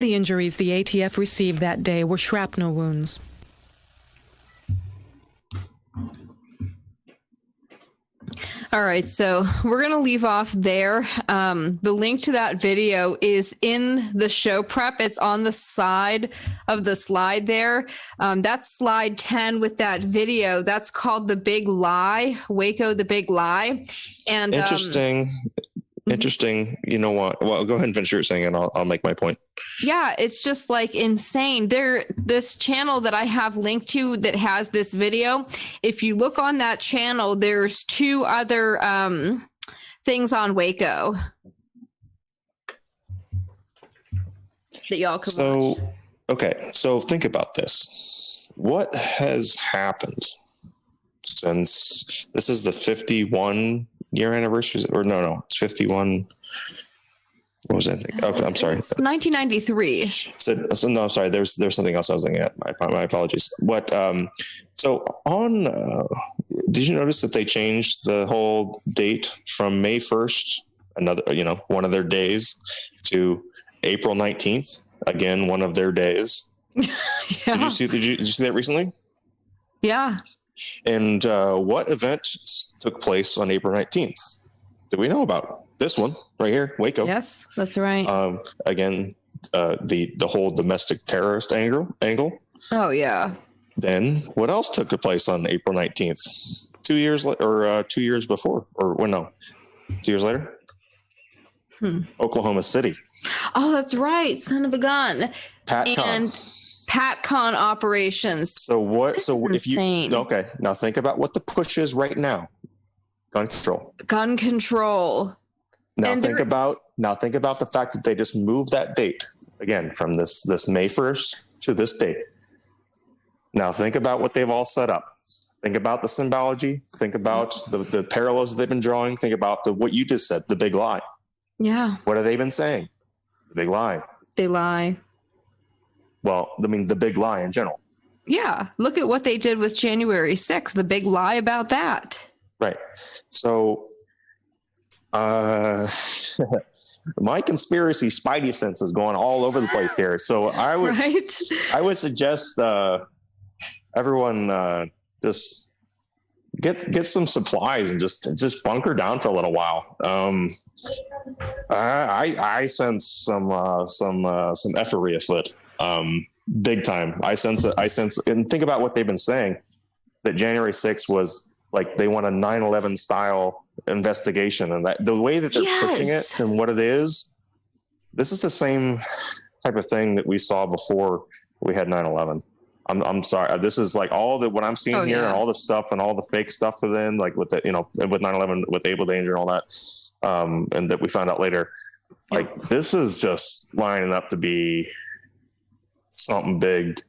The injuries the ATF received that day were shrapnel wounds. All right, so we're going to leave off there. The link to that video is in the show prep. It's on the side of the slide there. That's slide 10 with that video. That's called The Big Lie, Waco, The Big Lie. And Interesting. You know what? Well, go ahead and finish your saying and I'll make my point. Yeah, it's just like insane. This channel that I have linked to that has this video, if you look on that channel, there's two other things on Waco that y'all can watch. Okay, so think about this. What has happened since this is the 51 year anniversary? Or no, it's 51. What was I thinking? Okay, I'm sorry. It's 1993. So no, I'm sorry. There's something else I was thinking at. My apologies. What? So on, did you notice that they changed the whole date from May 1st, one of their days, to April 19th, again, one of their days? Yeah. Did you see that recently? Yeah. And what event took place on April 19th? Do we know about? This one right here, Waco. Yes, that's right. Again, the whole domestic terrorist angle. Oh yeah. Then what else took place on April 19th? 2 years or 2 years before, or well, no, 2 years later. Oklahoma City. Oh, that's right. Son of a gun. PatCon operations. So what? This so is if insane. you okay, now think about what the push is right now. Gun control. Gun control. Now think about the fact that they just moved that date again from this May 1st to this date. Now think about what they've all set up. Think about the symbology. Think about the parallels they've been drawing. Think about what you just said, the big lie. Yeah. What have they been saying? The big lie. They lie. Well, I mean, the big lie in general. Yeah. Look at what they did with January 6th. The big lie about that. Right. So, my conspiracy spidey sense is going all over the place here. So I would suggest everyone just get some supplies and just bunker down for a little while. I sense some effery afoot, big time. I sense, and think about what they've been saying, that January 6th was like they want a 9/11 style investigation, and that the way that they're pushing it and what it is, this is the same type of thing that we saw before we had 9/11. I'm sorry. This is like all the what I'm seeing here, and all the stuff and all the fake stuff within, like with the with 9/11 with Able Danger and all that, and that we found out later. Like this is just lining up to be something big,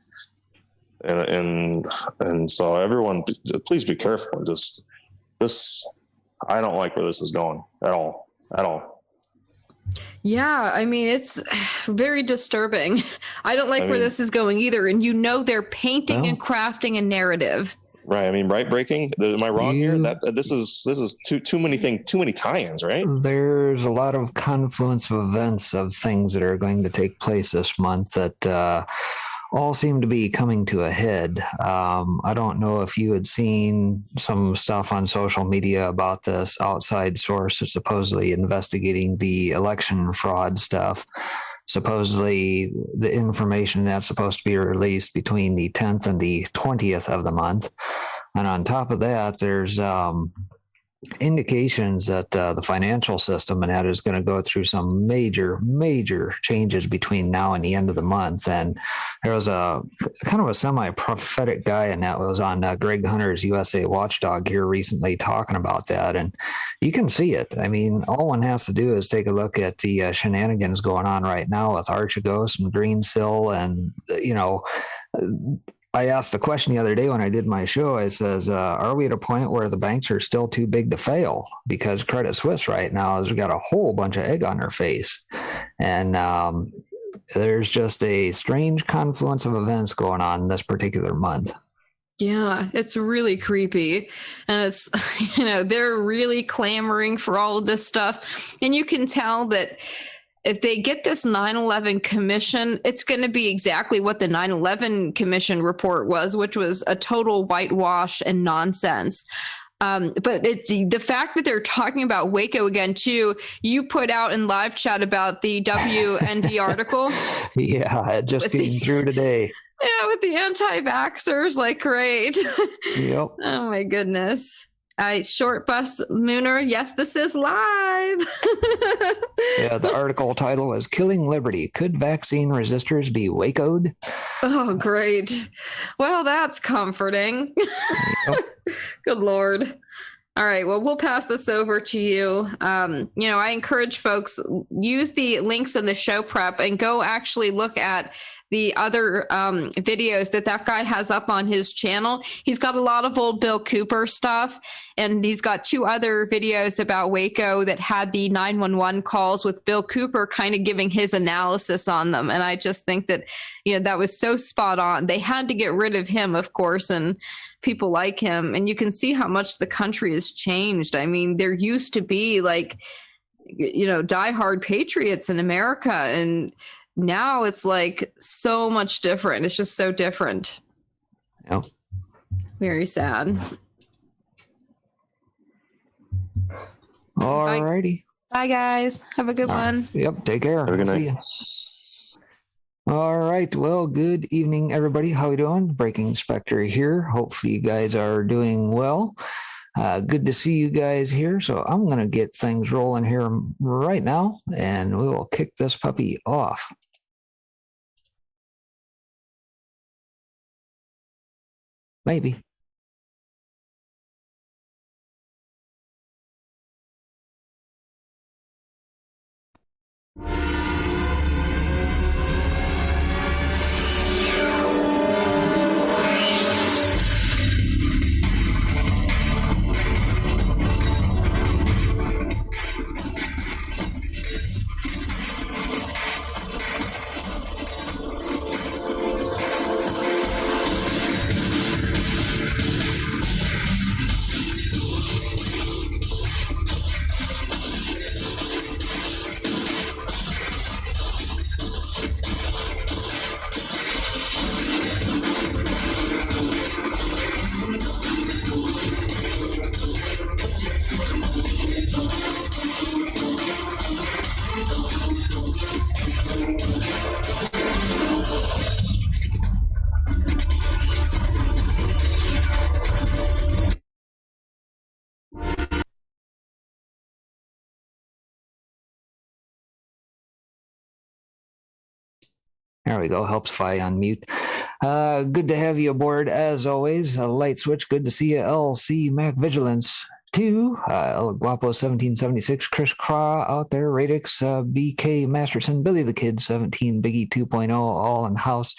and so everyone, please be careful. Just this, I don't like where this is going at all. Yeah, I mean, it's very disturbing. I don't like where this is going either. And they're painting and crafting a narrative. Right. I mean, right breaking. Am I wrong here? That this is too many things, too many tie-ins, right? There's a lot of confluence of events of things that are going to take place this month that all seem to be coming to a head. I don't know if you had seen some stuff on social media about this outside source that's supposedly investigating the election fraud stuff. Supposedly, the information that's supposed to be released between the 10th and the 20th of the month. And on top of that, there's indications that the financial system and that is going to go through some major changes between now and the end of the month. And there was a kind of a semi-prophetic guy, and that was on Greg Hunter's USA Watchdog here recently talking about that. And you can see it. I mean, all one has to do is take a look at the shenanigans going on right now with Archegos and Greensill, and I asked the question the other day when I did my show. I says, are we at a point where the banks are still too big to fail? Because Credit Suisse right now has got a whole bunch of egg on their face. And there's just a strange confluence of events going on this particular month. Yeah, it's really creepy. And it's, they're really clamoring for all of this stuff. And you can tell that if they get this 9/11 commission, it's going to be exactly what the 9/11 commission report was, which was a total whitewash and nonsense. But it's the fact that they're talking about Waco again too. You put out in live chat about the WND article. Yeah, it just came through today. Yeah, with the anti-vaxxers, like, great. Yep. Oh my goodness. Short bus Mooner. Yes, this is live. Yeah, the article title was "Killing Liberty. Could Vaccine Resistors Be Wacoed?" Oh, great. Well, that's comforting. Yep. Good Lord. All right. Well, we'll pass this over to you. I encourage folks, use the links in the show prep and go actually look at the other videos that guy has up on his channel. He's got a lot of old Bill Cooper stuff, and he's got 2 other videos about Waco that had the 911 calls with Bill Cooper kind of giving his analysis on them. And I just think that, that was so spot on. They had to get rid of him, of course, and people like him. And you can see how much the country has changed. I mean, there used to be like, diehard patriots in America, and now it's like so much different. It's just so different. Yeah. Very sad. All righty. Bye, guys. Have a good one. Yep. Take care. Have a good See night. ya. All right. Well, good evening, everybody. How we doing? Breaking Spectre here. Hopefully you guys are doing well. Good to see you guys here. So I'm going to get things rolling here right now, and we will kick this puppy off. Maybe. There we go. Helps if I unmute. Good to have you aboard as always. Light Switch, good to see you. LC Mac Vigilance 2, El Guapo 1776, Chris Craw out there, Radix, BK Masterson, Billy the Kid 17, Biggie 2.0, all in house.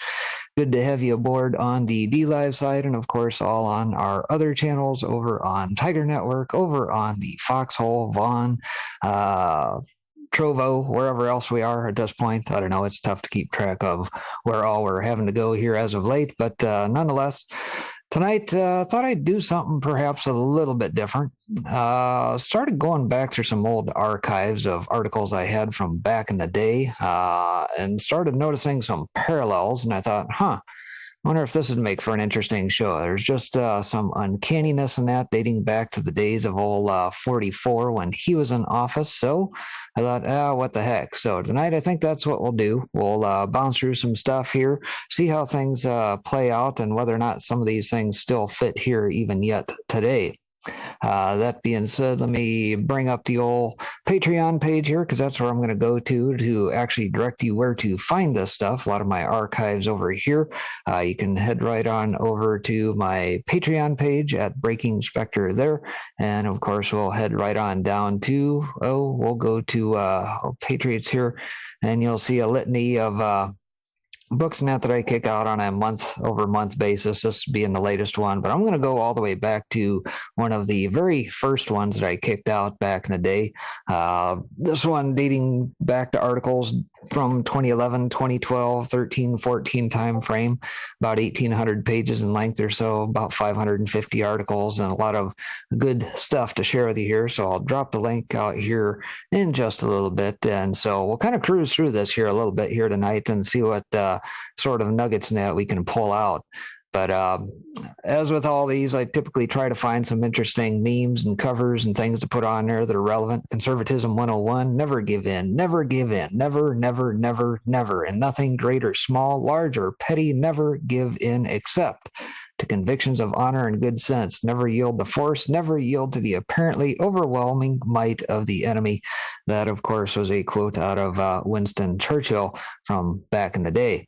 Good to have you aboard on the D-Live side, and of course all on our other channels over on Tiger Network, over on the Foxhole, Vaughn, Trovo, wherever else we are at this point. I don't know. It's tough to keep track of where all we're having to go here as of late, but nonetheless, tonight thought I'd do something perhaps a little bit different. Started going back through some old archives of articles I had from back in the day, and started noticing some parallels, and I thought, I wonder if this would make for an interesting show. There's just some uncanniness in that, dating back to the days of old 44 when he was in office. So I thought, what the heck? So tonight, I think that's what we'll do. We'll bounce through some stuff here, see how things play out, and whether or not some of these things still fit here even yet today. That being said, let me bring up the old Patreon page here, because that's where I'm going to go to actually direct you where to find this stuff. A lot of my archives over here. You can head right on over to my Patreon page at Breaking Spectre there. And of course, we'll head right on down to, we'll go to Patriots here, and you'll see a litany of books net that I kick out on a month-over-month basis, this being the latest one, but I'm going to go all the way back to one of the very first ones that I kicked out back in the day. This one dating back to articles from 2011, 2012, 13, 14 time frame, about 1,800 pages in length or so, about 550 articles, and a lot of good stuff to share with you here. So I'll drop the link out here in just a little bit. And so we'll kind of cruise through this here a little bit here tonight and see what sort of nuggets that we can pull out. But as with all these, I typically try to find some interesting memes and covers and things to put on there that are relevant. Conservatism 101, never give in, never give in, never, never, never, never, and nothing great or small, large or petty, never give in except to convictions of honor and good sense. Never yield to force, never yield to the apparently overwhelming might of the enemy. That, of course, was a quote out of Winston Churchill from back in the day.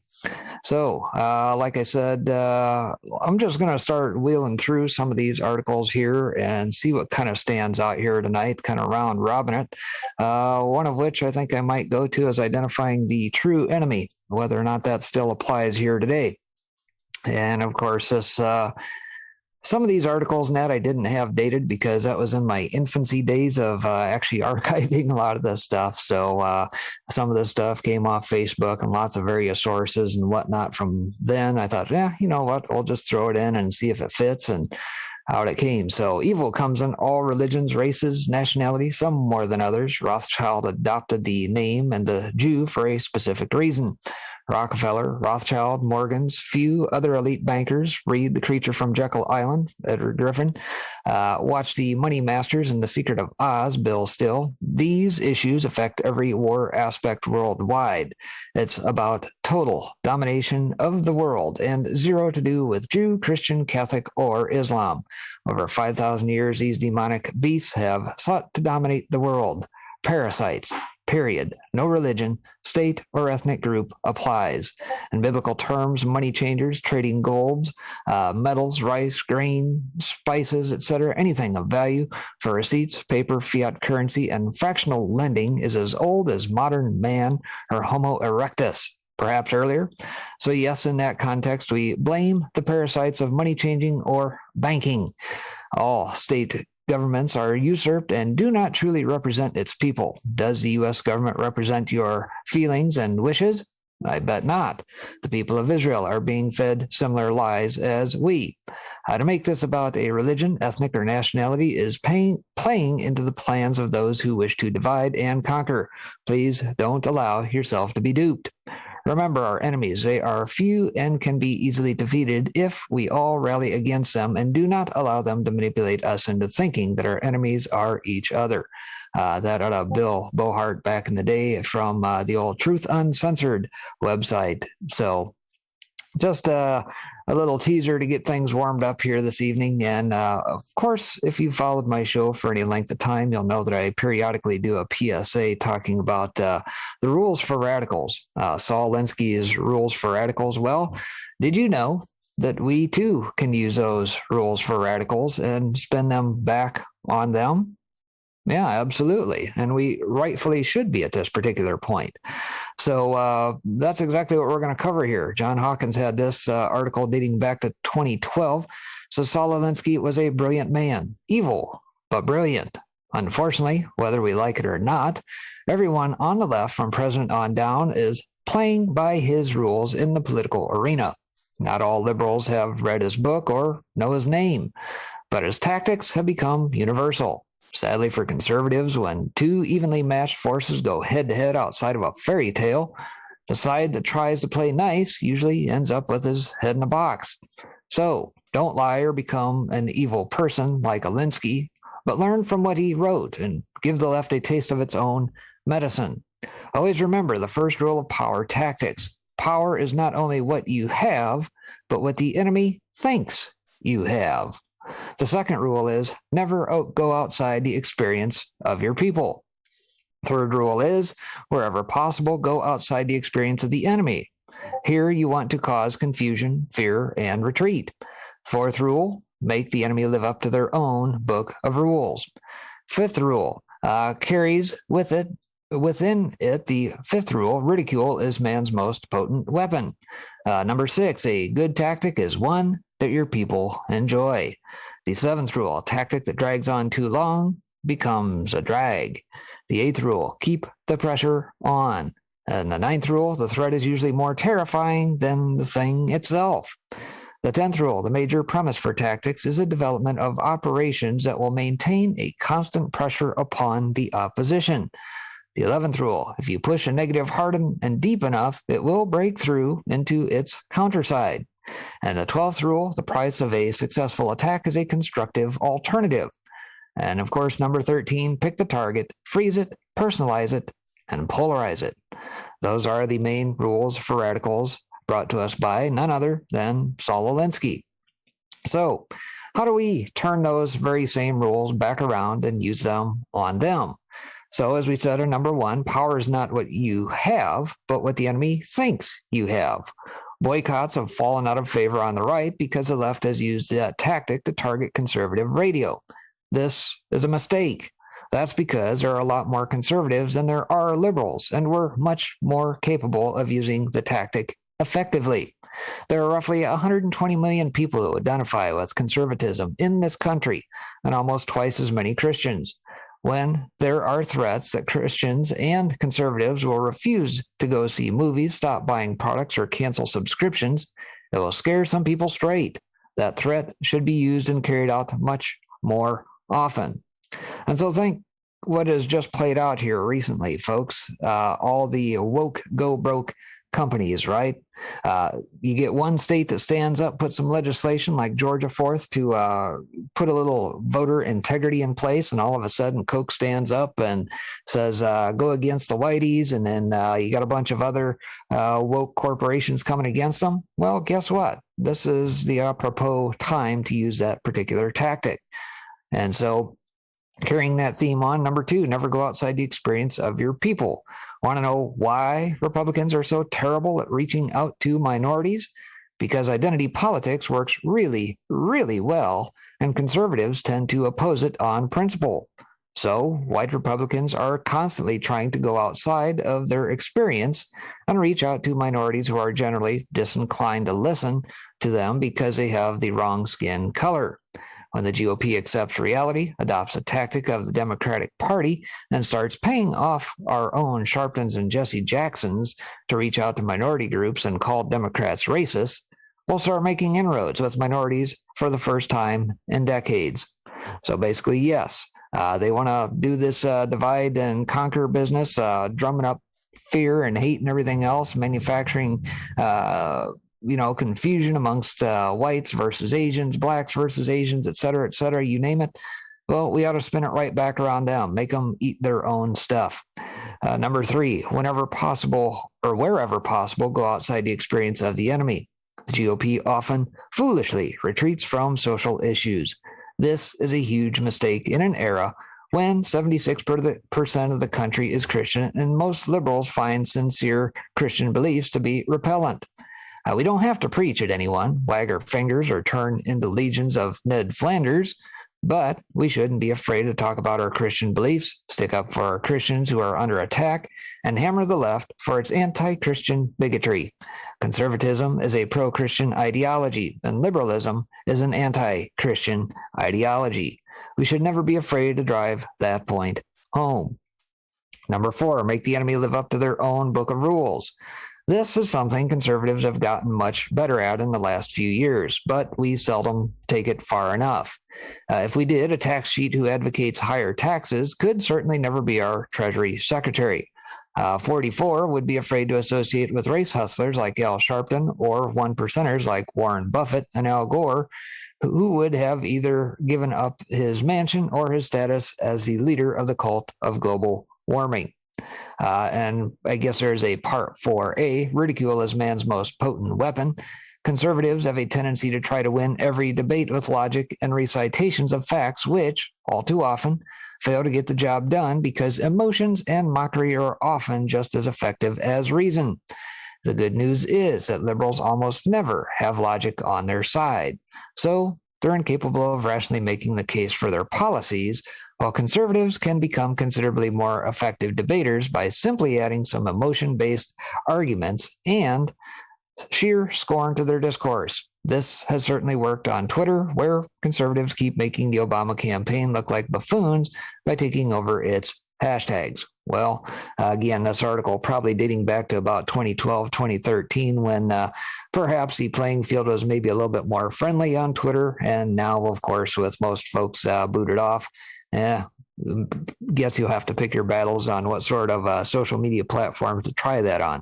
So, like I said, I'm just going to start wheeling through some of these articles here and see what kind of stands out here tonight, kind of round robin it. One of which I think I might go to is identifying the true enemy, whether or not that still applies here today. And of course, this some of these articles, Nat, I didn't have dated because that was in my infancy days of actually archiving a lot of this stuff. So some of this stuff came off Facebook and lots of various sources and whatnot from then. I thought, yeah, you know what, we'll just throw it in and see if it fits. And out it came. So evil comes in all religions, races, nationalities, some more than others. Rothschild adopted the name and the Jew for a specific reason. Rockefeller, Rothschild, Morgans, few other elite bankers, read The Creature from Jekyll Island, Edward Griffin, watch The Money Masters and The Secret of Oz, Bill Still. These issues affect every war aspect worldwide. It's about total domination of the world and zero to do with Jew, Christian, Catholic, or Islam. Over 5,000 years, these demonic beasts have sought to dominate the world. Parasites. Period. No religion, state, or ethnic group applies. In biblical terms, money changers trading golds, metals, rice, grain, spices, etc., anything of value for receipts, paper, fiat currency, and fractional lending is as old as modern man or Homo erectus, perhaps earlier. So yes, in that context, we blame the parasites of money changing or banking. All state governments are usurped and do not truly represent its people. Does the U.S. government represent your feelings and wishes? I bet not. The people of Israel are being fed similar lies as we. How to make this about a religion, ethnic, or nationality is playing into the plans of those who wish to divide and conquer. Please don't allow yourself to be duped. Remember our enemies. They are few and can be easily defeated if we all rally against them and do not allow them to manipulate us into thinking that our enemies are each other. That out of Bill Bohart back in the day from the old Truth Uncensored website. So just a little teaser to get things warmed up here this evening. And of course, if you followed my show for any length of time, you'll know that I periodically do a PSA talking about the rules for radicals. Saul Alinsky's rules for radicals. Well, did you know that we too can use those rules for radicals and spin them back on them? Yeah, absolutely. And we rightfully should be at this particular point. So that's exactly what we're going to cover here. John Hawkins had this article dating back to 2012. So Saul Alinsky was a brilliant man, evil, but brilliant. Unfortunately, whether we like it or not, everyone on the left from president on down is playing by his rules in the political arena. Not all liberals have read his book or know his name, but his tactics have become universal. Sadly for conservatives, when two evenly matched forces go head-to-head outside of a fairy tale, the side that tries to play nice usually ends up with his head in a box. So, don't lie or become an evil person like Alinsky, but learn from what he wrote and give the left a taste of its own medicine. Always remember the first rule of power tactics. Power is not only what you have, but what the enemy thinks you have. The second rule is never go outside the experience of your people. Third rule is, wherever possible, go outside the experience of the enemy. Here you want to cause confusion, fear, and retreat. Fourth rule, make the enemy live up to their own book of rules. Fifth rule, carries with it within it, the fifth rule, ridicule is man's most potent weapon. Number 6, a good tactic is one that your people enjoy. The seventh rule, a tactic that drags on too long becomes a drag. The eighth rule, keep the pressure on. And the ninth rule, the threat is usually more terrifying than the thing itself. The 10th rule, the major premise for tactics, is the development of operations that will maintain a constant pressure upon the opposition. The 11th rule, if you push a negative hard and deep enough, it will break through into its counterside. And the 12th rule, the price of a successful attack is a constructive alternative. And of course, number 13, pick the target, freeze it, personalize it, and polarize it. Those are the main rules for radicals, brought to us by none other than Saul Alinsky. So, how do we turn those very same rules back around and use them on them? So, as we said in number 1, power is not what you have, but what the enemy thinks you have. Boycotts have fallen out of favor on the right because the left has used that tactic to target conservative radio. This is a mistake. That's because there are a lot more conservatives than there are liberals, and we're much more capable of using the tactic effectively. There are roughly 120 million people who identify with conservatism in this country, and almost twice as many Christians. When there are threats that Christians and conservatives will refuse to go see movies, stop buying products, or cancel subscriptions, it will scare some people straight. That threat should be used and carried out much more often. And so think what has just played out here recently, folks. All the woke, go broke companies, right? You get one state that stands up, put some legislation like Georgia forth to put a little voter integrity in place, and all of a sudden Coke stands up and says, go against the whiteys, and then you got a bunch of other woke corporations coming against them. Well, guess what? This is the apropos time to use that particular tactic. And so carrying that theme on, number 2, never go outside the experience of your people. Want to know why Republicans are so terrible at reaching out to minorities? Because identity politics works really, really well, and conservatives tend to oppose it on principle. So, white Republicans are constantly trying to go outside of their experience and reach out to minorities who are generally disinclined to listen to them because they have the wrong skin color. When the GOP accepts reality, adopts a tactic of the Democratic Party, and starts paying off our own Sharptons and Jesse Jacksons to reach out to minority groups and call Democrats racist, we'll start making inroads with minorities for the first time in decades. So basically, yes, they want to do this divide and conquer business, drumming up fear and hate and everything else, manufacturing confusion amongst whites versus Asians, blacks versus Asians, et cetera, you name it. Well, we ought to spin it right back around them, make them eat their own stuff. Number 3, whenever possible or wherever possible, go outside the experience of the enemy. The GOP often foolishly retreats from social issues. This is a huge mistake in an era when 76% of the country is Christian and most liberals find sincere Christian beliefs to be repellent. We don't have to preach at anyone, wag our fingers, or turn into legions of Ned Flanders, but we shouldn't be afraid to talk about our Christian beliefs, stick up for our Christians who are under attack, and hammer the left for its anti-Christian bigotry. Conservatism is a pro-Christian ideology, and liberalism is an anti-Christian ideology. We should never be afraid to drive that point home. Number 4, make the enemy live up to their own book of rules. This is something conservatives have gotten much better at in the last few years, but we seldom take it far enough. If we did, a tax cheat who advocates higher taxes could certainly never be our Treasury Secretary. 44 would be afraid to associate with race hustlers like Al Sharpton or one percenters like Warren Buffett and Al Gore, who would have either given up his mansion or his status as the leader of the cult of global warming. And I guess there's a part 4A, ridicule is man's most potent weapon. Conservatives have a tendency to try to win every debate with logic and recitations of facts, which, all too often, fail to get the job done because emotions and mockery are often just as effective as reason. The good news is that liberals almost never have logic on their side. So they're incapable of rationally making the case for their policies, while conservatives can become considerably more effective debaters by simply adding some emotion-based arguments and sheer scorn to their discourse. This has certainly worked on Twitter, where conservatives keep making the Obama campaign look like buffoons by taking over its hashtags. Well, again, this article probably dating back to about 2012, 2013, when perhaps the playing field was maybe a little bit more friendly on Twitter. And now, of course, with most folks booted off, guess you'll have to pick your battles on what sort of social media platforms to try that on.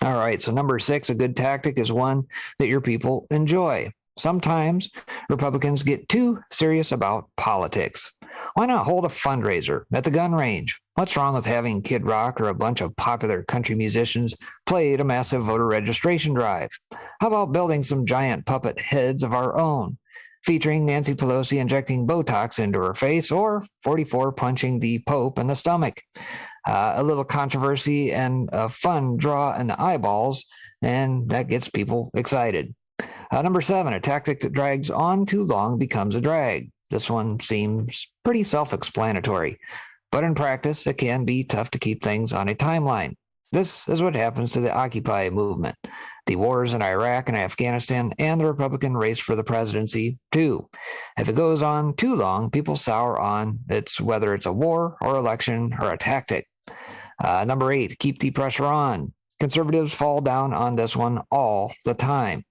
All right, so number 6, a good tactic is one that your people enjoy. Sometimes Republicans get too serious about politics. Why not hold a fundraiser at the gun range? What's wrong with having Kid Rock or a bunch of popular country musicians play at a massive voter registration drive? How about building some giant puppet heads of our own, featuring Nancy Pelosi injecting Botox into her face or 44 punching the Pope in the stomach? A little controversy and fun draw in the eyeballs, and that gets people excited. Number 7, a tactic that drags on too long becomes a drag. This one seems pretty self-explanatory, but in practice, it can be tough to keep things on a timeline. This is what happens to the Occupy movement, the wars in Iraq and Afghanistan, and the Republican race for the presidency, too. If it goes on too long, people sour on whether it's a war or election or a tactic. Number 8, keep the pressure on. Conservatives fall down on this one all the time.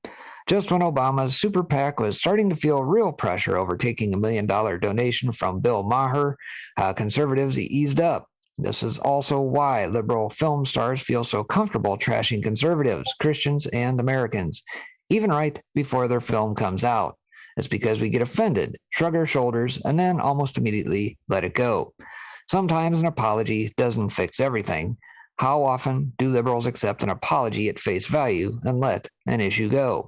Just when Obama's super PAC was starting to feel real pressure over taking $1 million donation from Bill Maher, conservatives eased up. This is also why liberal film stars feel so comfortable trashing conservatives, Christians, and Americans, even right before their film comes out. It's because we get offended, shrug our shoulders, and then almost immediately let it go. Sometimes an apology doesn't fix everything. How often do liberals accept an apology at face value and let an issue go?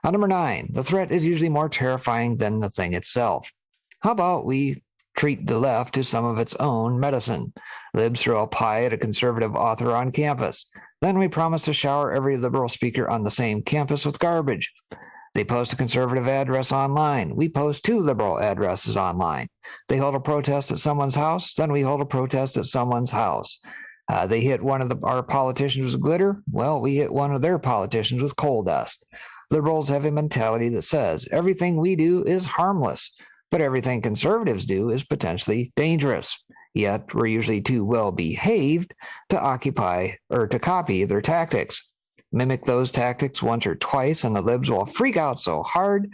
Number 9, the threat is usually more terrifying than the thing itself. How about we treat the left to some of its own medicine? Libs throw a pie at a conservative author on campus. Then we promise to shower every liberal speaker on the same campus with garbage. They post a conservative address online. We post 2 liberal addresses online. They hold a protest at someone's house. Then we hold a protest at someone's house. They hit one of our politicians with glitter. Well, we hit one of their politicians with coal dust. Liberals have a mentality that says everything we do is harmless, but everything conservatives do is potentially dangerous. Yet we're usually too well behaved to copy their tactics. Mimic those tactics once or twice, and the libs will freak out so hard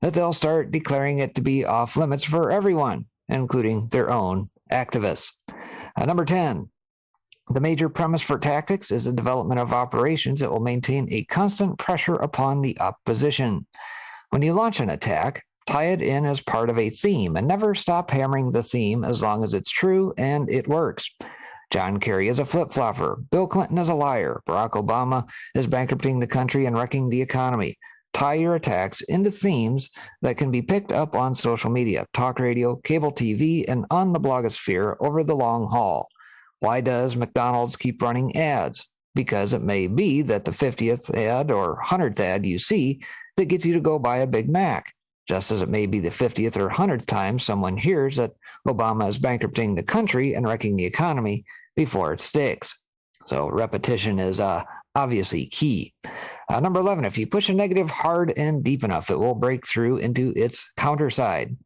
that they'll start declaring it to be off limits for everyone, including their own activists. Number 10, the major premise for tactics is the development of operations that will maintain a constant pressure upon the opposition. When you launch an attack, tie it in as part of a theme and never stop hammering the theme as long as it's true and it works. John Kerry is a flip-flopper. Bill Clinton is a liar. Barack Obama is bankrupting the country and wrecking the economy. Tie your attacks into themes that can be picked up on social media, talk radio, cable TV, and on the blogosphere over the long haul. Why does McDonald's keep running ads? Because it may be that the 50th ad or 100th ad you see that gets you to go buy a Big Mac, just as it may be the 50th or 100th time someone hears that Obama is bankrupting the country and wrecking the economy before it sticks. So repetition is obviously key. Number 11, if you push a negative hard and deep enough, it will break through into its counter side.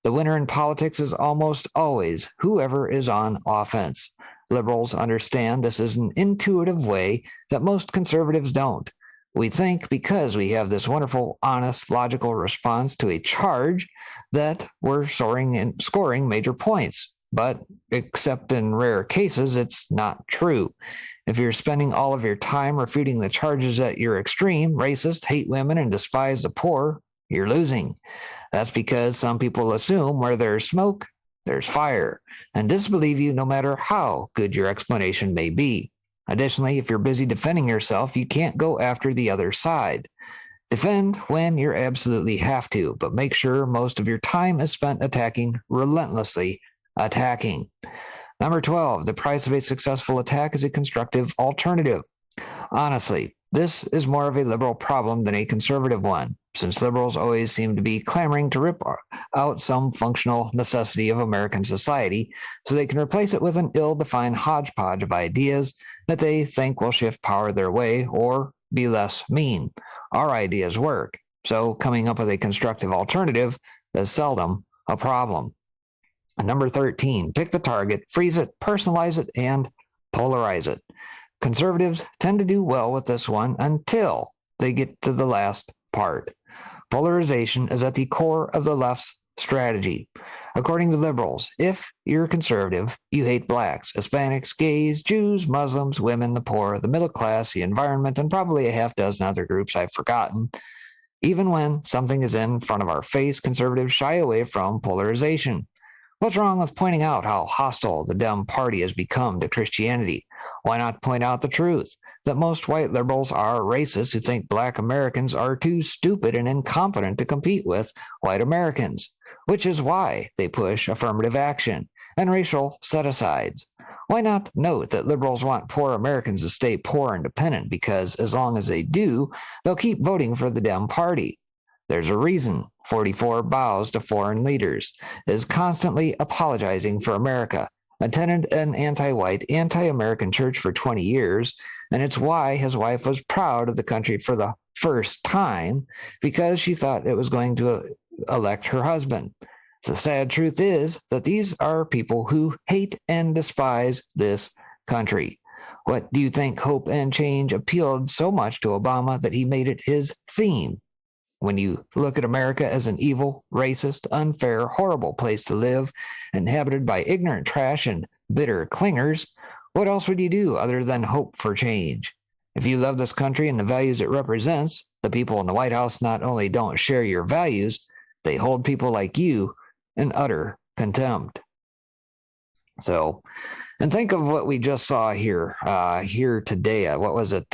The winner in politics is almost always whoever is on offense. Liberals understand this is an intuitive way that most conservatives don't. We think because we have this wonderful, honest, logical response to a charge that we're soaring and scoring major points. But except in rare cases, it's not true. If you're spending all of your time refuting the charges that you're extreme, racist, hate women, and despise the poor, you're losing. That's because some people assume where there's smoke, there's fire, and disbelieve you no matter how good your explanation may be. Additionally, if you're busy defending yourself, you can't go after the other side. Defend when you absolutely have to, but make sure most of your time is spent attacking, relentlessly attacking. Number 12, the price of a successful attack is a constructive alternative. Honestly, This is more of a liberal problem than a conservative one, since liberals always seem to be clamoring to rip out some functional necessity of American society so they can replace it with an ill-defined hodgepodge of ideas that they think will shift power their way or be less mean. Our ideas work, so coming up with a constructive alternative is seldom a problem. Number 13, pick the target, freeze it, personalize it, and polarize it. Conservatives tend to do well with this one until they get to the last part. Polarization is at the core of the left's strategy. According to liberals, if you're conservative, you hate blacks, Hispanics, gays, Jews, Muslims, women, the poor, the middle class, the environment, and probably a half dozen other groups I've forgotten. Even when something is in front of our face, conservatives shy away from polarization. What's wrong with pointing out how hostile the Dem Party has become to Christianity? Why not point out the truth that most white liberals are racists who think black Americans are too stupid and incompetent to compete with white Americans, which is why they push affirmative action and racial set-asides? Why not note that liberals want poor Americans to stay poor and dependent because as long as they do, they'll keep voting for the Dem Party? There's a reason 44 bows to foreign leaders, is constantly apologizing for America, attended an anti-white, anti-American church for 20 years, and it's why his wife was proud of the country for the first time, because she thought it was going to elect her husband. The sad truth is that these are people who hate and despise this country. What do you think Hope and Change appealed so much to Obama that he made it his theme? When you look at America as an evil, racist, unfair, horrible place to live, inhabited by ignorant trash and bitter clingers, what else would you do other than hope for change? If you love this country and the values it represents, the people in the White House not only don't share your values, they hold people like you in utter contempt. So, and think of what we just saw here today. What was it?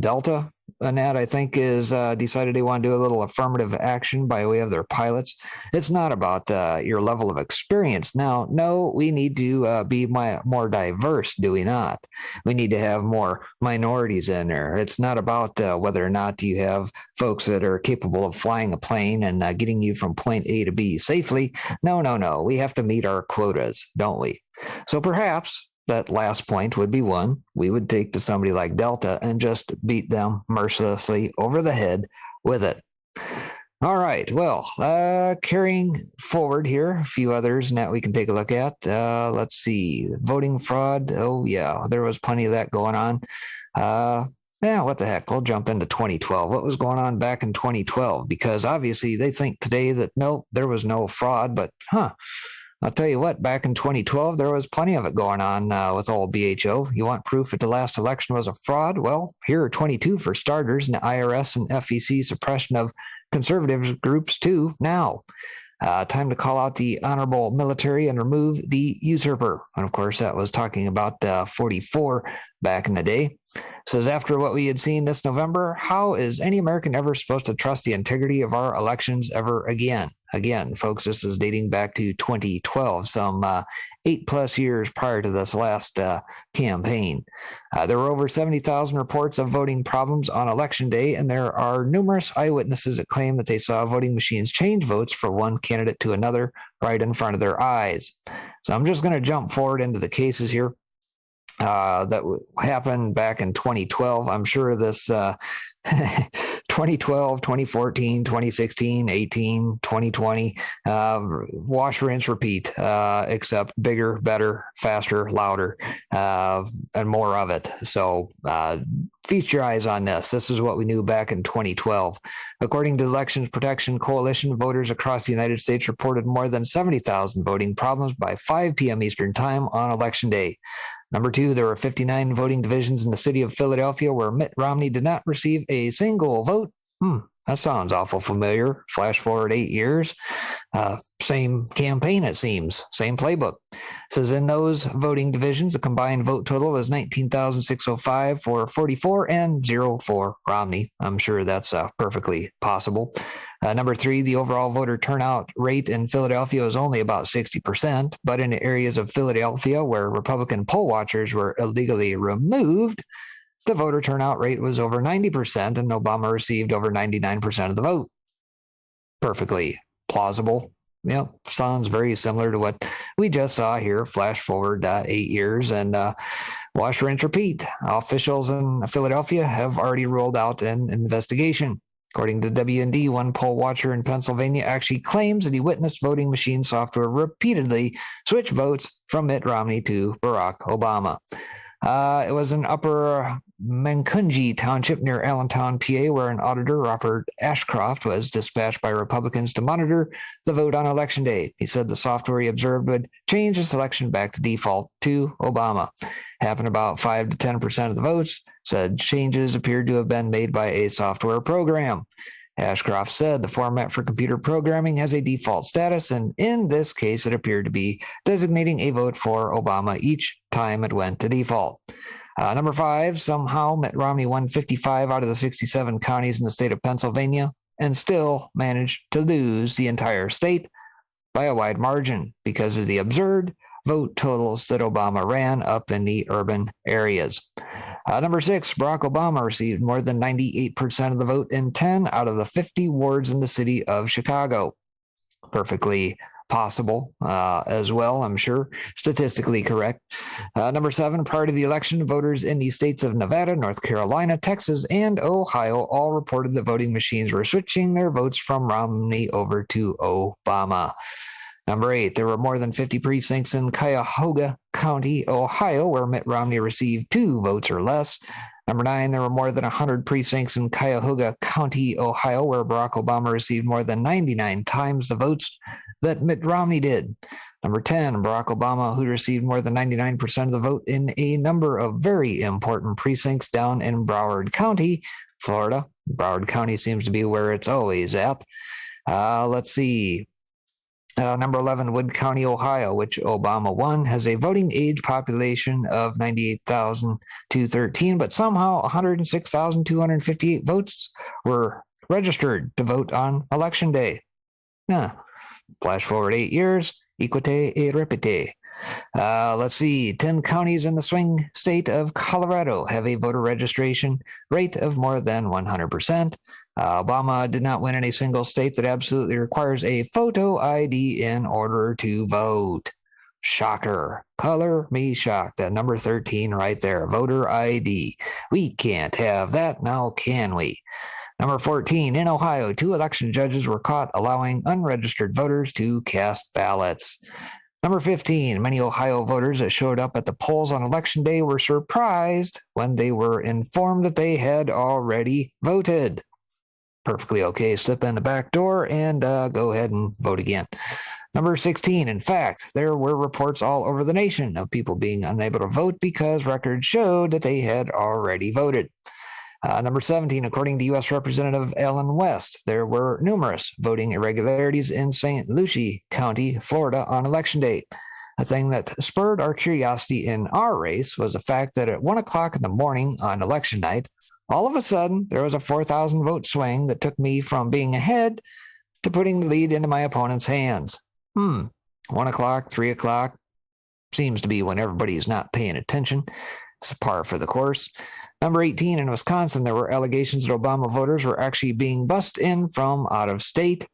Delta, Annette, I think, is decided they want to do a little affirmative action by way of their pilots. It's not about your level of experience. Now, no, we need to be more diverse, do we not? We need to have more minorities in there. It's not about whether or not you have folks that are capable of flying a plane and getting you from point A to B safely. No. We have to meet our quotas, don't we? So perhaps that last point would be one we would take to somebody like Delta and just beat them mercilessly over the head with it. All right. Well, carrying forward here, a few others that we can take a look at. Let's see. Voting fraud. Oh, yeah, there was plenty of that going on. Yeah, what the heck? We'll jump into 2012. What was going on back in 2012? Because obviously they think today that, no, there was no fraud, but I'll tell you what, back in 2012, there was plenty of it going on with old BHO. You want proof that the last election was a fraud? Well, here are 22 for starters, and the IRS and FEC suppression of conservative groups too now. Time to call out the honorable military and remove the usurper. And of course, that was talking about 44 back in the day. Says, after what we had seen this November, how is any American ever supposed to trust the integrity of our elections ever again? Again, folks, this is dating back to 2012, some 8+ years prior to this last campaign. There were over 70,000 reports of voting problems on election day, and there are numerous eyewitnesses that claim that they saw voting machines change votes for one candidate to another right in front of their eyes. So I'm just going to jump forward into the cases here that happened back in 2012. I'm sure this 2012, 2014, 2016, 18, 2020, wash, rinse, repeat, except bigger, better, faster, louder, and more of it. So feast your eyes on this. This is what we knew back in 2012. According to the Elections Protection Coalition, voters across the United States reported more than 70,000 voting problems by 5 p.m. Eastern Time on Election Day. Number 2, there were 59 voting divisions in the city of Philadelphia where Mitt Romney did not receive a single vote. That sounds awful familiar. Flash forward 8 years. Same campaign, it seems. Same playbook. It says in those voting divisions, the combined vote total was 19,605 for 44 and 0 for Romney. I'm sure that's perfectly possible. Number 3, the overall voter turnout rate in Philadelphia was only about 60%, but in areas of Philadelphia where Republican poll watchers were illegally removed, the voter turnout rate was over 90%, and Obama received over 99% of the vote. Perfectly plausible. Yep, sounds very similar to what we just saw here. Flash forward 8 years, and wash, rinse, repeat. Officials in Philadelphia have already ruled out an investigation. According to WND, one poll watcher in Pennsylvania actually claims that he witnessed voting machine software repeatedly switch votes from Mitt Romney to Barack Obama. It was in Upper Mancunji Township near Allentown, PA, where an auditor, Robert Ashcroft, was dispatched by Republicans to monitor the vote on Election Day. He said the software he observed would change the selection back to default to Obama. Happened about 5 to 10% of the votes. Said changes appeared to have been made by a software program. Ashcroft said the format for computer programming has a default status, and in this case, it appeared to be designating a vote for Obama each time it went to default. Number 5, somehow Mitt Romney won 55 out of the 67 counties in the state of Pennsylvania and still managed to lose the entire state by a wide margin because of the absurd vote totals that Obama ran up in the urban areas. Number 6, Barack Obama received more than 98% of the vote in 10 out of the 50 wards in the city of Chicago. Perfectly possible as well, I'm sure. Statistically correct. Number 7, prior to the election, voters in the states of Nevada, North Carolina, Texas, and Ohio all reported that voting machines were switching their votes from Romney over to Obama. Number 8, there were more than 50 precincts in Cuyahoga County, Ohio, where Mitt Romney received 2 votes or less. Number 9, there were more than 100 precincts in Cuyahoga County, Ohio, where Barack Obama received more than 99 times the votes that Mitt Romney did. Number 10, Barack Obama, who received more than 99% of the vote in a number of very important precincts down in Broward County, Florida. Broward County seems to be where it's always at. Let's see. Number 11, Wood County, Ohio, which Obama won, has a voting age population of 98,213, but somehow 106,258 votes were registered to vote on Election Day. Flash forward 8 years, equite et repite. Let's see, 10 counties in the swing state of Colorado have a voter registration rate of more than 100%. Obama did not win in a single state that absolutely requires a photo ID in order to vote. Shocker. Color me shocked. At number 13 right there, voter ID. We can't have that now, can we? Number 14, in Ohio, 2 election judges were caught allowing unregistered voters to cast ballots. Number 15, many Ohio voters that showed up at the polls on Election Day were surprised when they were informed that they had already voted. Perfectly okay, slip in the back door and go ahead and vote again. Number 16, in fact, there were reports all over the nation of people being unable to vote because records showed that they had already voted. Number 17, according to U.S. Representative Alan West, there were numerous voting irregularities in St. Lucie County, Florida on Election Day. A thing that spurred our curiosity in our race was the fact that at 1 o'clock in the morning on election night, all of a sudden, there was a 4,000 vote swing that took me from being ahead to putting the lead into my opponent's hands. 1 o'clock, 3 o'clock seems to be when everybody's not paying attention. It's par for the course. Number 18, in Wisconsin, there were allegations that Obama voters were actually being bussed in from out of state.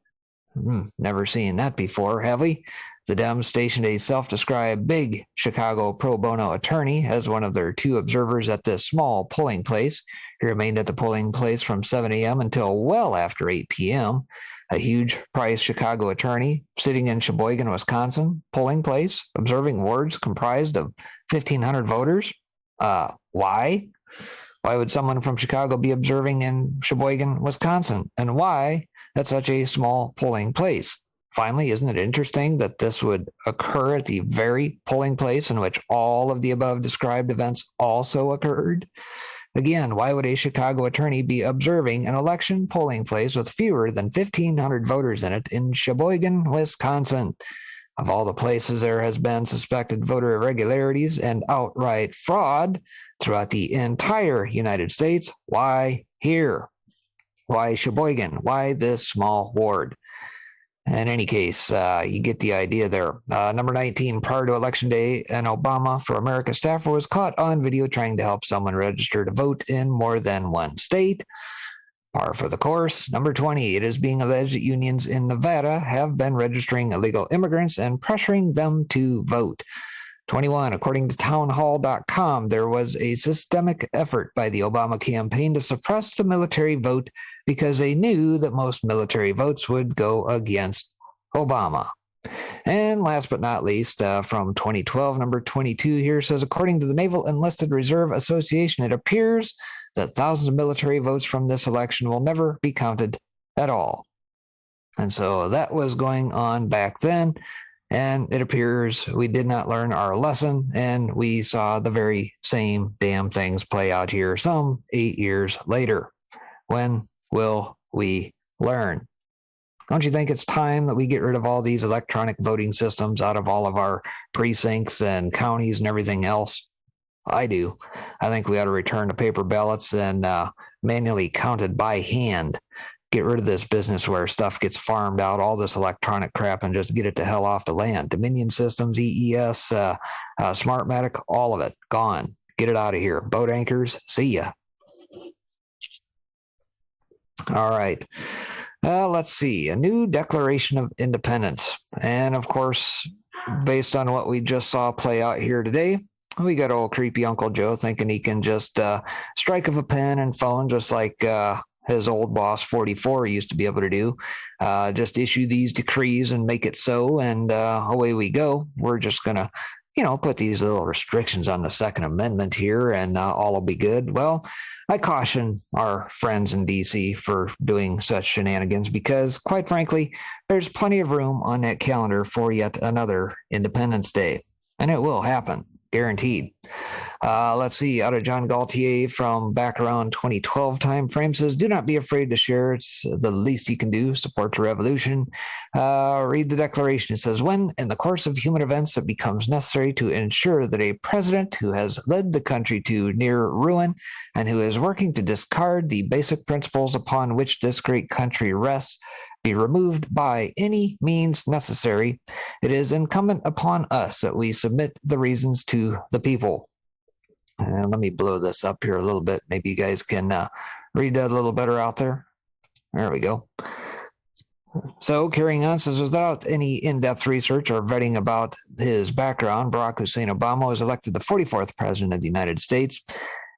Never seen that before, have we? The Dems stationed a self-described big Chicago pro bono attorney as one of their 2 observers at this small polling place. He remained at the polling place from 7 a.m. until well after 8 p.m. A huge price Chicago attorney sitting in Sheboygan, Wisconsin, polling place, observing wards comprised of 1,500 voters. Why? Why would someone from Chicago be observing in Sheboygan, Wisconsin? And why at such a small polling place? Finally, isn't it interesting that this would occur at the very polling place in which all of the above described events also occurred? Again, why would a Chicago attorney be observing an election polling place with fewer than 1,500 voters in it in Sheboygan, Wisconsin? Of all the places there has been suspected voter irregularities and outright fraud throughout the entire United States, why here? Why Sheboygan? Why this small ward? In any case, you get the idea there. Number 19, prior to Election Day, an Obama for America staffer was caught on video trying to help someone register to vote in more than one state. Par for the course. Number 20, it is being alleged that unions in Nevada have been registering illegal immigrants and pressuring them to vote. 21, according to townhall.com, there was a systemic effort by the Obama campaign to suppress the military vote because they knew that most military votes would go against Obama. And last but not least, from 2012, number 22 here says, according to the Naval Enlisted Reserve Association, it appears that thousands of military votes from this election will never be counted at all. And so that was going on back then. And it appears we did not learn our lesson, and we saw the very same damn things play out here some 8 years later. When will we learn? Don't you think it's time that we get rid of all these electronic voting systems out of all of our precincts and counties and everything else? I do. I think we ought to return to paper ballots and manually counted by hand. Get rid of this business where stuff gets farmed out, all this electronic crap, and just get it the hell off the land. Dominion Systems, EES, Smartmatic, all of it gone. Get it out of here. Boat anchors, see ya. All right. Let's see. A new Declaration of Independence. And of course, based on what we just saw play out here today, we got old creepy Uncle Joe thinking he can just strike of a pen and phone just like his old boss 44 used to be able to do. Just issue these decrees and make it so, and away we go. We're just going to, put these little restrictions on the Second Amendment here, and all will be good. Well, I caution our friends in DC for doing such shenanigans because, quite frankly, there's plenty of room on that calendar for yet another Independence Day. And it will happen, guaranteed. Let's see, out of John Galtier from back around 2012 time frame says, do not be afraid to share. It's the least you can do. Support the revolution. Read the declaration. It says, when in the course of human events it becomes necessary to ensure that a president who has led the country to near ruin and who is working to discard the basic principles upon which this great country rests be removed by any means necessary, it is incumbent upon us that we submit the reasons to the people. And let me blow this up here a little bit. Maybe you guys can read that a little better out there. There we go. So carrying on, says without any in-depth research or vetting about his background, Barack Hussein Obama was elected the 44th president of the United States.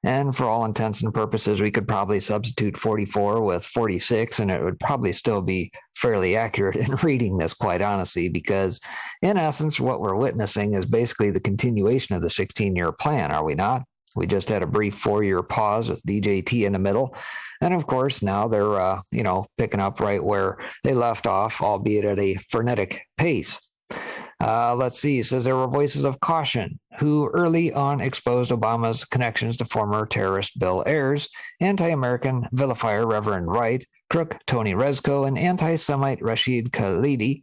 And for all intents and purposes, we could probably substitute 44 with 46, and it would probably still be fairly accurate in reading this, quite honestly, because in essence, what we're witnessing is basically the continuation of the 16-year plan, are we not? We just had a brief 4-year pause with DJT in the middle. And of course, now they're, picking up right where they left off, albeit at a frenetic pace. Let's see. It says there were voices of caution who early on exposed Obama's connections to former terrorist Bill Ayers, anti-American vilifier Reverend Wright, crook Tony Rezko, and anti-Semite Rashid Khalidi,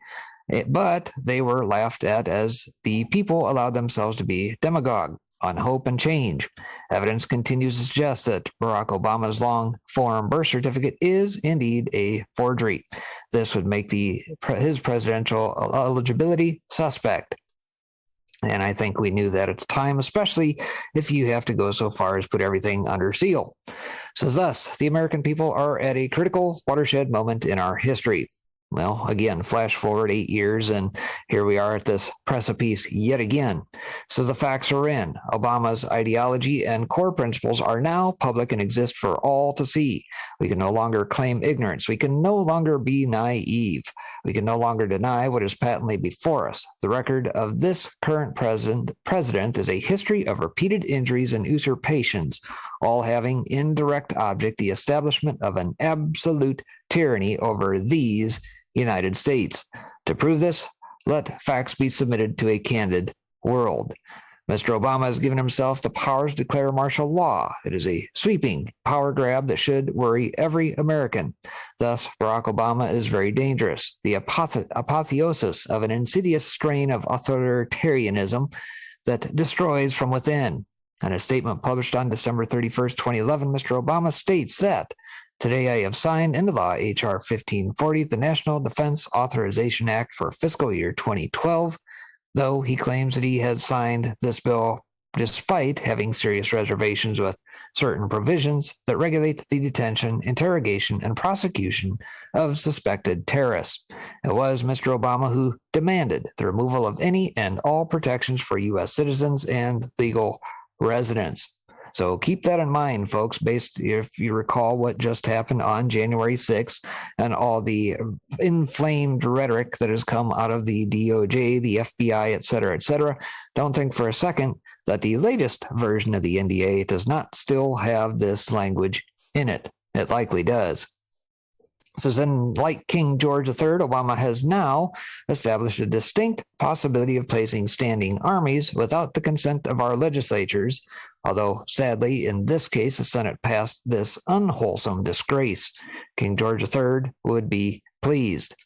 but they were laughed at as the people allowed themselves to be demagogue on hope and change. Evidence continues to suggest that Barack Obama's long-form birth certificate is indeed a forgery. This would make his presidential eligibility suspect. And I think we knew that at the time, especially if you have to go so far as put everything under seal. Says thus, the American people are at a critical watershed moment in our history. Well, again, flash forward 8 years, and here we are at this precipice yet again. So the facts are in. Obama's ideology and core principles are now public and exist for all to see. We can no longer claim ignorance. We can no longer be naive. We can no longer deny what is patently before us. The record of this current president is a history of repeated injuries and usurpations, all having in direct object the establishment of an absolute tyranny over these United States. To prove this, let facts be submitted to a candid world. Mr. Obama has given himself the powers to declare martial law. It is a sweeping power grab that should worry every American. Thus, Barack Obama is very dangerous, the apotheosis of an insidious strain of authoritarianism that destroys from within. In a statement published on December 31st, 2011, Mr. Obama states that Today I have signed into law H.R. 1540, the National Defense Authorization Act for fiscal year 2012, though he claims that he has signed this bill despite having serious reservations with certain provisions that regulate the detention, interrogation, and prosecution of suspected terrorists. It was Mr. Obama who demanded the removal of any and all protections for U.S. citizens and legal residents. So keep that in mind, folks, based if you recall what just happened on January 6th and all the inflamed rhetoric that has come out of the DOJ, the FBI, et cetera, don't think for a second that the latest version of the NDA does not still have this language in it. It likely does. So then, like King George III, Obama has now established a distinct possibility of placing standing armies without the consent of our legislatures, although sadly, in this case, the Senate passed this unwholesome disgrace. King George III would be pleased.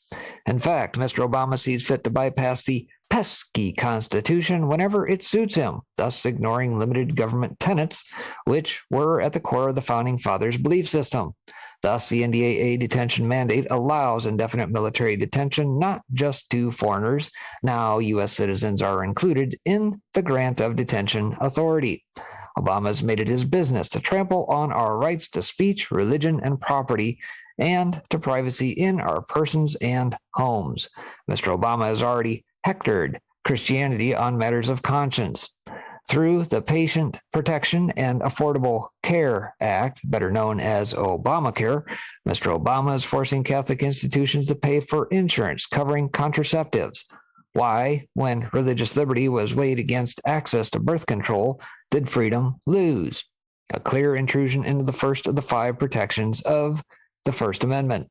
In fact, Mr. Obama sees fit to bypass the pesky Constitution whenever it suits him, thus ignoring limited government tenets, which were at the core of the Founding Fathers' belief system. Thus, the NDAA detention mandate allows indefinite military detention not just to foreigners. Now, U.S. citizens are included in the grant of detention authority. Obama has made it his business to trample on our rights to speech, religion, and property, and to privacy in our persons and homes. Mr. Obama has already hectored Christianity on matters of conscience. Through the Patient Protection and Affordable Care Act, better known as Obamacare, Mr. Obama is forcing Catholic institutions to pay for insurance covering contraceptives. Why, when religious liberty was weighed against access to birth control, did freedom lose? A clear intrusion into the first of the 5 protections of the First Amendment.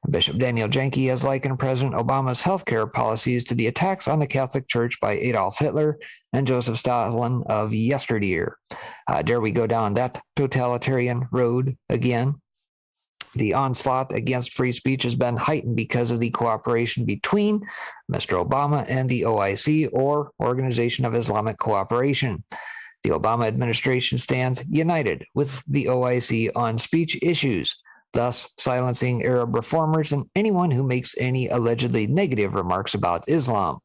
Bishop Daniel Janke has likened President Obama's healthcare policies to the attacks on the Catholic Church by Adolf Hitler and Joseph Stalin of yesteryear. Dare we go down that totalitarian road again? The onslaught against free speech has been heightened because of the cooperation between Mr. Obama and the OIC, or Organization of Islamic Cooperation. The Obama administration stands united with the OIC on speech issues, thus silencing Arab reformers and anyone who makes any allegedly negative remarks about Islam.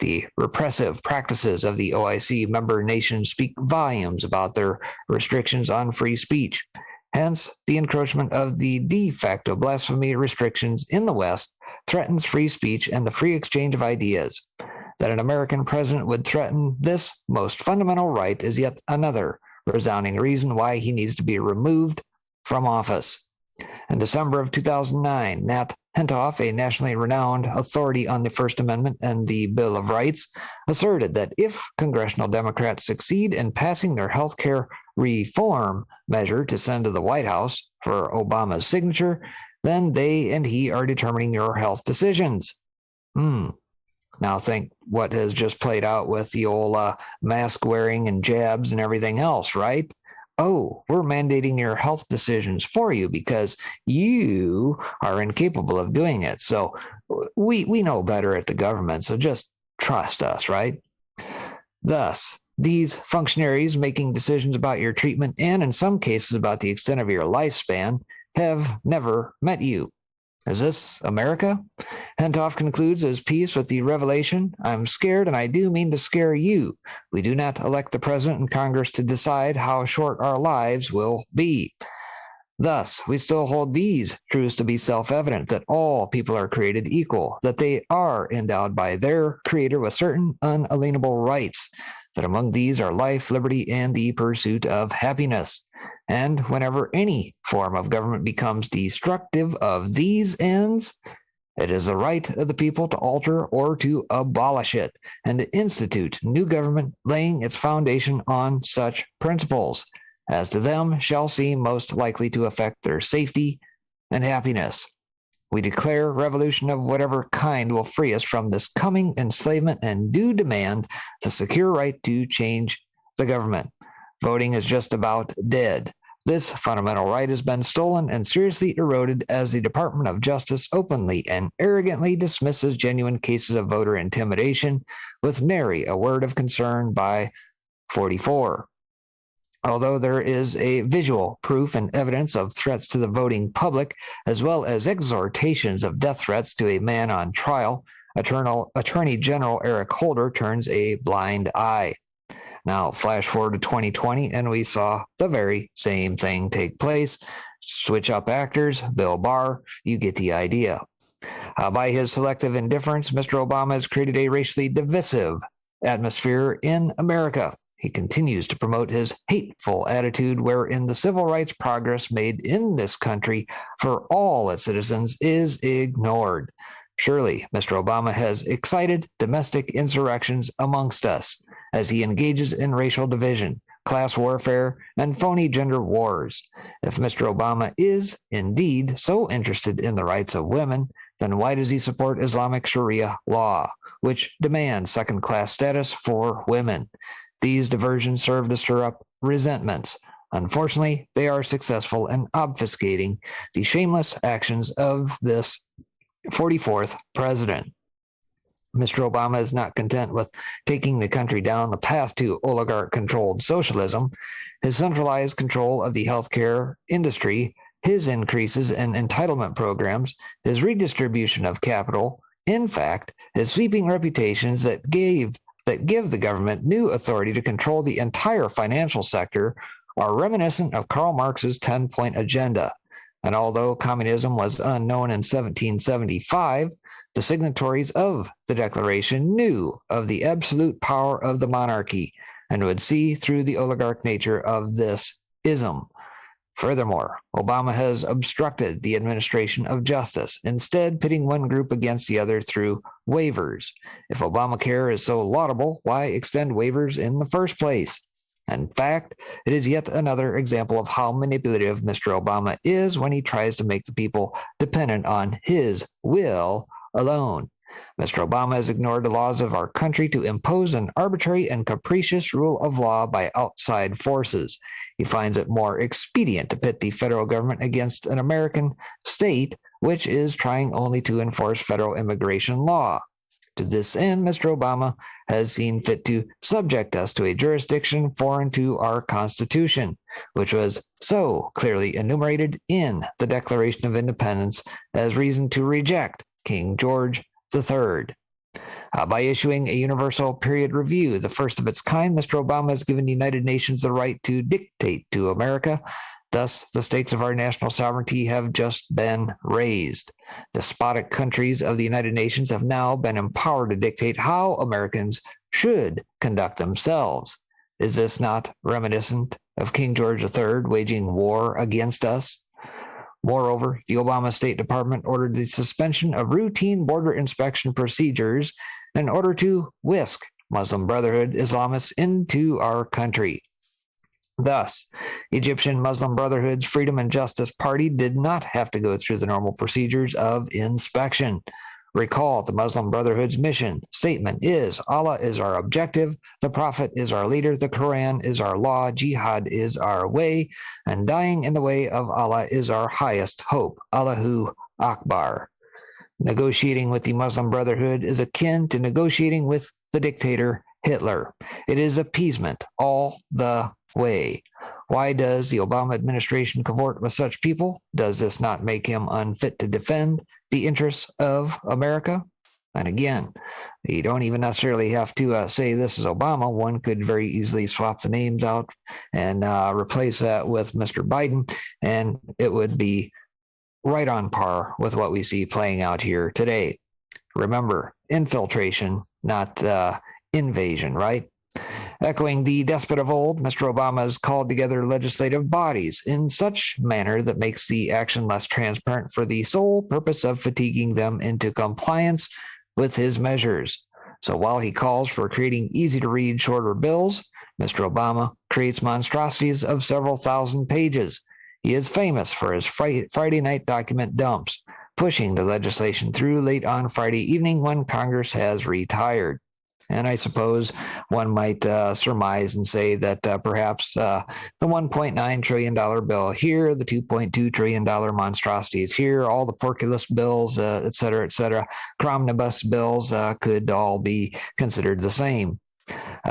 The repressive practices of the OIC member nations speak volumes about their restrictions on free speech. Hence, the encroachment of the de facto blasphemy restrictions in the West threatens free speech and the free exchange of ideas. That an American president would threaten this most fundamental right is yet another resounding reason why he needs to be removed from office. In December of 2009, Nat Hentoff, a nationally renowned authority on the First Amendment and the Bill of Rights, asserted that if congressional Democrats succeed in passing their health care reform measure to send to the White House for Obama's signature, then they and he are determining your health decisions. Now think what has just played out with the old mask wearing and jabs and everything else, right? Oh, we're mandating your health decisions for you because you are incapable of doing it. So we know better at the government, so just trust us, right? Thus, these functionaries making decisions about your treatment and in some cases about the extent of your lifespan have never met you. Is this America? Hentoff concludes his piece with the revelation, I'm scared and I do mean to scare you. We do not elect the president and Congress to decide how short our lives will be. Thus, we still hold these truths to be self-evident, that all people are created equal, that they are endowed by their creator with certain unalienable rights, that among these are life, liberty, and the pursuit of happiness. And whenever any form of government becomes destructive of these ends, it is the right of the people to alter or to abolish it, and to institute new government laying its foundation on such principles as to them shall seem most likely to affect their safety and happiness. We declare revolution of whatever kind will free us from this coming enslavement and do demand the secure right to change the government. Voting is just about dead. This fundamental right has been stolen and seriously eroded as the Department of Justice openly and arrogantly dismisses genuine cases of voter intimidation with nary a word of concern by 44. Although there is a visual proof and evidence of threats to the voting public, as well as exhortations of death threats to a man on trial, Attorney General Eric Holder turns a blind eye. Now, flash forward to 2020, and we saw the very same thing take place. Switch up actors, Bill Barr, you get the idea. By his selective indifference, Mr. Obama has created a racially divisive atmosphere in America. He continues to promote his hateful attitude wherein the civil rights progress made in this country for all its citizens is ignored. Surely, Mr. Obama has excited domestic insurrections amongst us as he engages in racial division, class warfare, and phony gender wars. If Mr. Obama is indeed so interested in the rights of women, then why does he support Islamic Sharia law, which demands second-class status for women? These diversions serve to stir up resentments. Unfortunately, they are successful in obfuscating the shameless actions of this 44th president. Mr. Obama is not content with taking the country down the path to oligarch-controlled socialism. His centralized control of the healthcare industry, his increases in entitlement programs, his redistribution of capital, in fact, his sweeping reputations that give the government new authority to control the entire financial sector are reminiscent of Karl Marx's 10-point agenda. And although communism was unknown in 1775, the signatories of the Declaration knew of the absolute power of the monarchy and would see through the oligarch nature of this ism. Furthermore, Obama has obstructed the administration of justice, instead pitting one group against the other through waivers. If Obamacare is so laudable, why extend waivers in the first place? In fact, it is yet another example of how manipulative Mr. Obama is when he tries to make the people dependent on his will alone. Mr. Obama has ignored the laws of our country to impose an arbitrary and capricious rule of law by outside forces. He finds it more expedient to pit the federal government against an American state which is trying only to enforce federal immigration law. To this end, Mr. Obama has seen fit to subject us to a jurisdiction foreign to our Constitution, which was so clearly enumerated in the Declaration of Independence as reason to reject King George III. By issuing a universal period review, the first of its kind, Mr. Obama has given the United Nations the right to dictate to America. Thus, the stakes of our national sovereignty have just been raised. Despotic countries of the United Nations have now been empowered to dictate how Americans should conduct themselves. Is this not reminiscent of King George III waging war against us? Moreover, the Obama State Department ordered the suspension of routine border inspection procedures in order to whisk Muslim Brotherhood Islamists into our country. Thus, Egyptian Muslim Brotherhood's Freedom and Justice Party did not have to go through the normal procedures of inspection. Recall, the Muslim Brotherhood's mission statement is Allah is our objective, the Prophet is our leader, the Quran is our law, jihad is our way, and dying in the way of Allah is our highest hope. Allahu Akbar. Negotiating with the Muslim Brotherhood is akin to negotiating with the dictator Hitler. It is appeasement all the way. Why does the Obama administration cavort with such people? Does this not make him unfit to defend the interests of America? And again, you don't even necessarily have to say this is Obama. One could very easily swap the names out and replace that with Mr. Biden, and it would be right on par with what we see playing out here today. Remember, infiltration, not invasion, right? Echoing the despot of old, Mr. Obama has called together legislative bodies in such manner that makes the action less transparent for the sole purpose of fatiguing them into compliance with his measures. So while he calls for creating easy-to-read shorter bills, Mr. Obama creates monstrosities of several thousand pages. He is famous for his Friday night document dumps, pushing the legislation through late on Friday evening when Congress has retired. And I suppose one might surmise and say that perhaps the $1.9 trillion bill here, the $2.2 trillion monstrosities here, all the porculus bills, et cetera, Cromnibus bills could all be considered the same.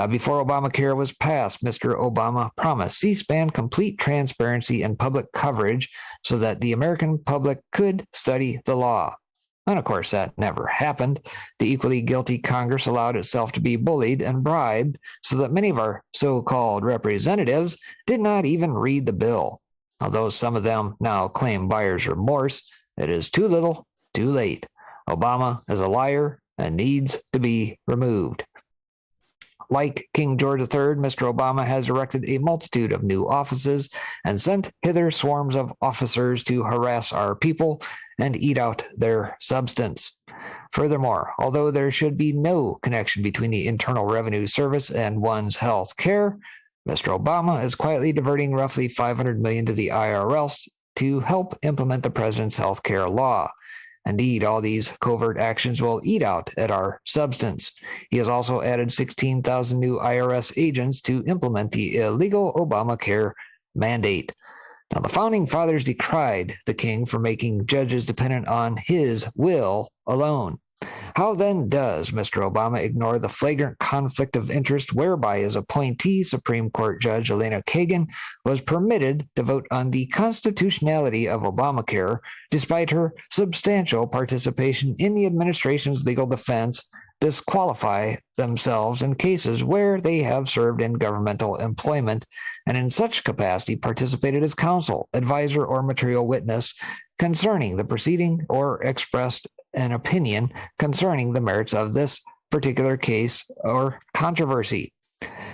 Before Obamacare was passed, Mr. Obama promised C-SPAN complete transparency and public coverage so that the American public could study the law. And of course, that never happened. The equally guilty Congress allowed itself to be bullied and bribed so that many of our so-called representatives did not even read the bill. Although some of them now claim buyer's remorse, it is too little, too late. Obama is a liar and needs to be removed. Like King George III, Mr. Obama has erected a multitude of new offices and sent hither swarms of officers to harass our people and eat out their substance. Furthermore, although there should be no connection between the Internal Revenue Service and one's health care, Mr. Obama is quietly diverting roughly $500 million to the IRS to help implement the president's health care law. Indeed, all these covert actions will eat out at our substance. He has also added 16,000 new IRS agents to implement the illegal Obamacare mandate. Now, the Founding Fathers decried the king for making judges dependent on his will alone. How then does Mr. Obama ignore the flagrant conflict of interest whereby his appointee, Supreme Court Judge Elena Kagan, was permitted to vote on the constitutionality of Obamacare despite her substantial participation in the administration's legal defense, disqualify themselves in cases where they have served in governmental employment and in such capacity participated as counsel, advisor, or material witness concerning the proceeding or expressed an opinion concerning the merits of this particular case or controversy.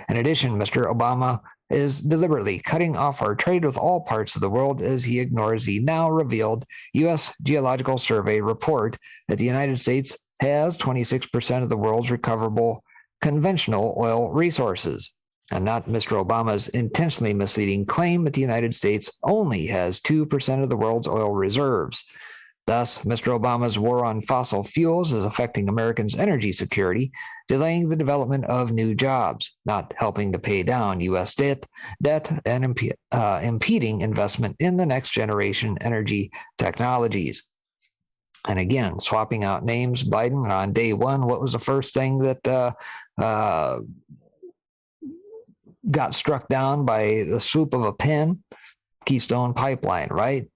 In addition, Mr. Obama is deliberately cutting off our trade with all parts of the world as he ignores the now revealed U.S. Geological Survey report that the United States has 26% of the world's recoverable conventional oil resources, and not Mr. Obama's intentionally misleading claim that the United States only has 2% of the world's oil reserves. Thus, Mr. Obama's war on fossil fuels is affecting Americans' energy security, delaying the development of new jobs, not helping to pay down U.S. debt, and impeding investment in the next generation energy technologies. And again, swapping out names, Biden on day one, what was the first thing that got struck down by the swoop of a pen? Keystone Pipeline, right?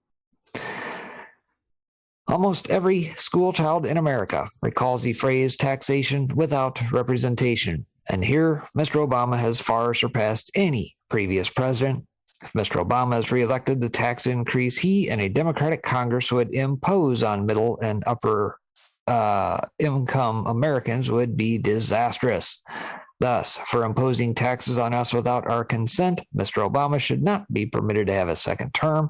Almost every school child in America recalls the phrase taxation without representation. And here, Mr. Obama has far surpassed any previous president. If Mr. Obama is reelected, the tax increase he and a Democratic Congress would impose on middle and upper income Americans would be disastrous. Thus, for imposing taxes on us without our consent, Mr. Obama should not be permitted to have a second term.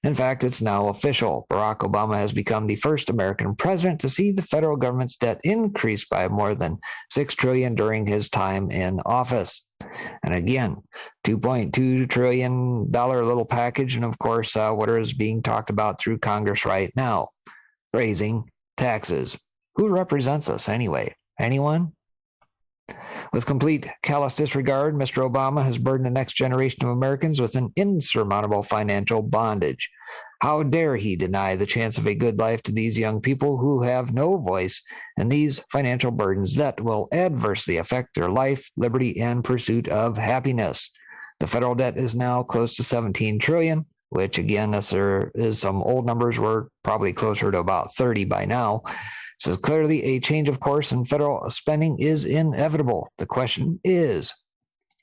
In fact, it's now official. Barack Obama has become the first American president to see the federal government's debt increase by more than $6 trillion during his time in office. And again, $2.2 trillion little package, and of course, what is being talked about through Congress right now, raising taxes. Who represents us anyway? Anyone? With complete callous disregard, Mr. Obama has burdened the next generation of Americans with an insurmountable financial bondage. How dare he deny the chance of a good life to these young people who have no voice in these financial burdens that will adversely affect their life, liberty, and pursuit of happiness. The federal debt is now close to $17 trillion, which again, as there is some old numbers, we're probably closer to about 30 by now. Says clearly a change of course in federal spending is inevitable. The question is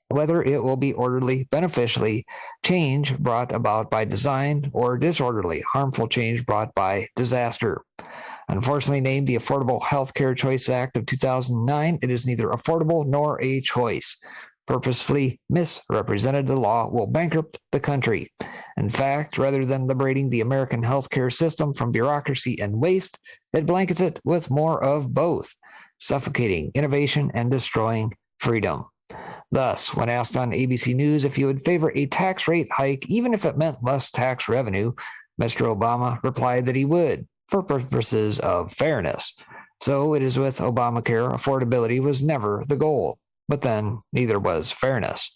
whether it will be orderly, beneficially change brought about by design or disorderly, harmful change brought by disaster. Unfortunately named the Affordable Health Care Choice Act of 2009, it is neither affordable nor a choice. Purposefully misrepresented, the law will bankrupt the country. In fact, rather than liberating the American healthcare system from bureaucracy and waste, it blankets it with more of both, suffocating innovation and destroying freedom. Thus, when asked on ABC News if he would favor a tax rate hike, even if it meant less tax revenue, Mr. Obama replied that he would, for purposes of fairness. So it is with Obamacare, affordability was never the goal. But then neither was fairness.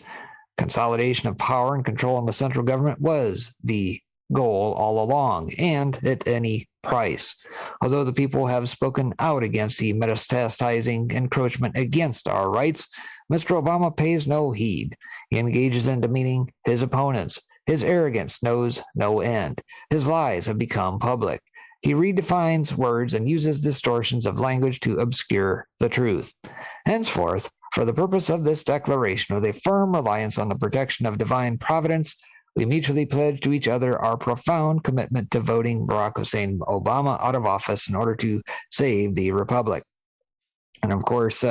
Consolidation of power and control in the central government was the goal all along, and at any price. Although the people have spoken out against the metastasizing encroachment against our rights, Mr. Obama pays no heed. He engages in demeaning his opponents. His arrogance knows no end. His lies have become public. He redefines words and uses distortions of language to obscure the truth. Henceforth, for the purpose of this declaration, with a firm reliance on the protection of divine providence, we mutually pledge to each other our profound commitment to voting Barack Hussein Obama out of office in order to save the republic. And of course,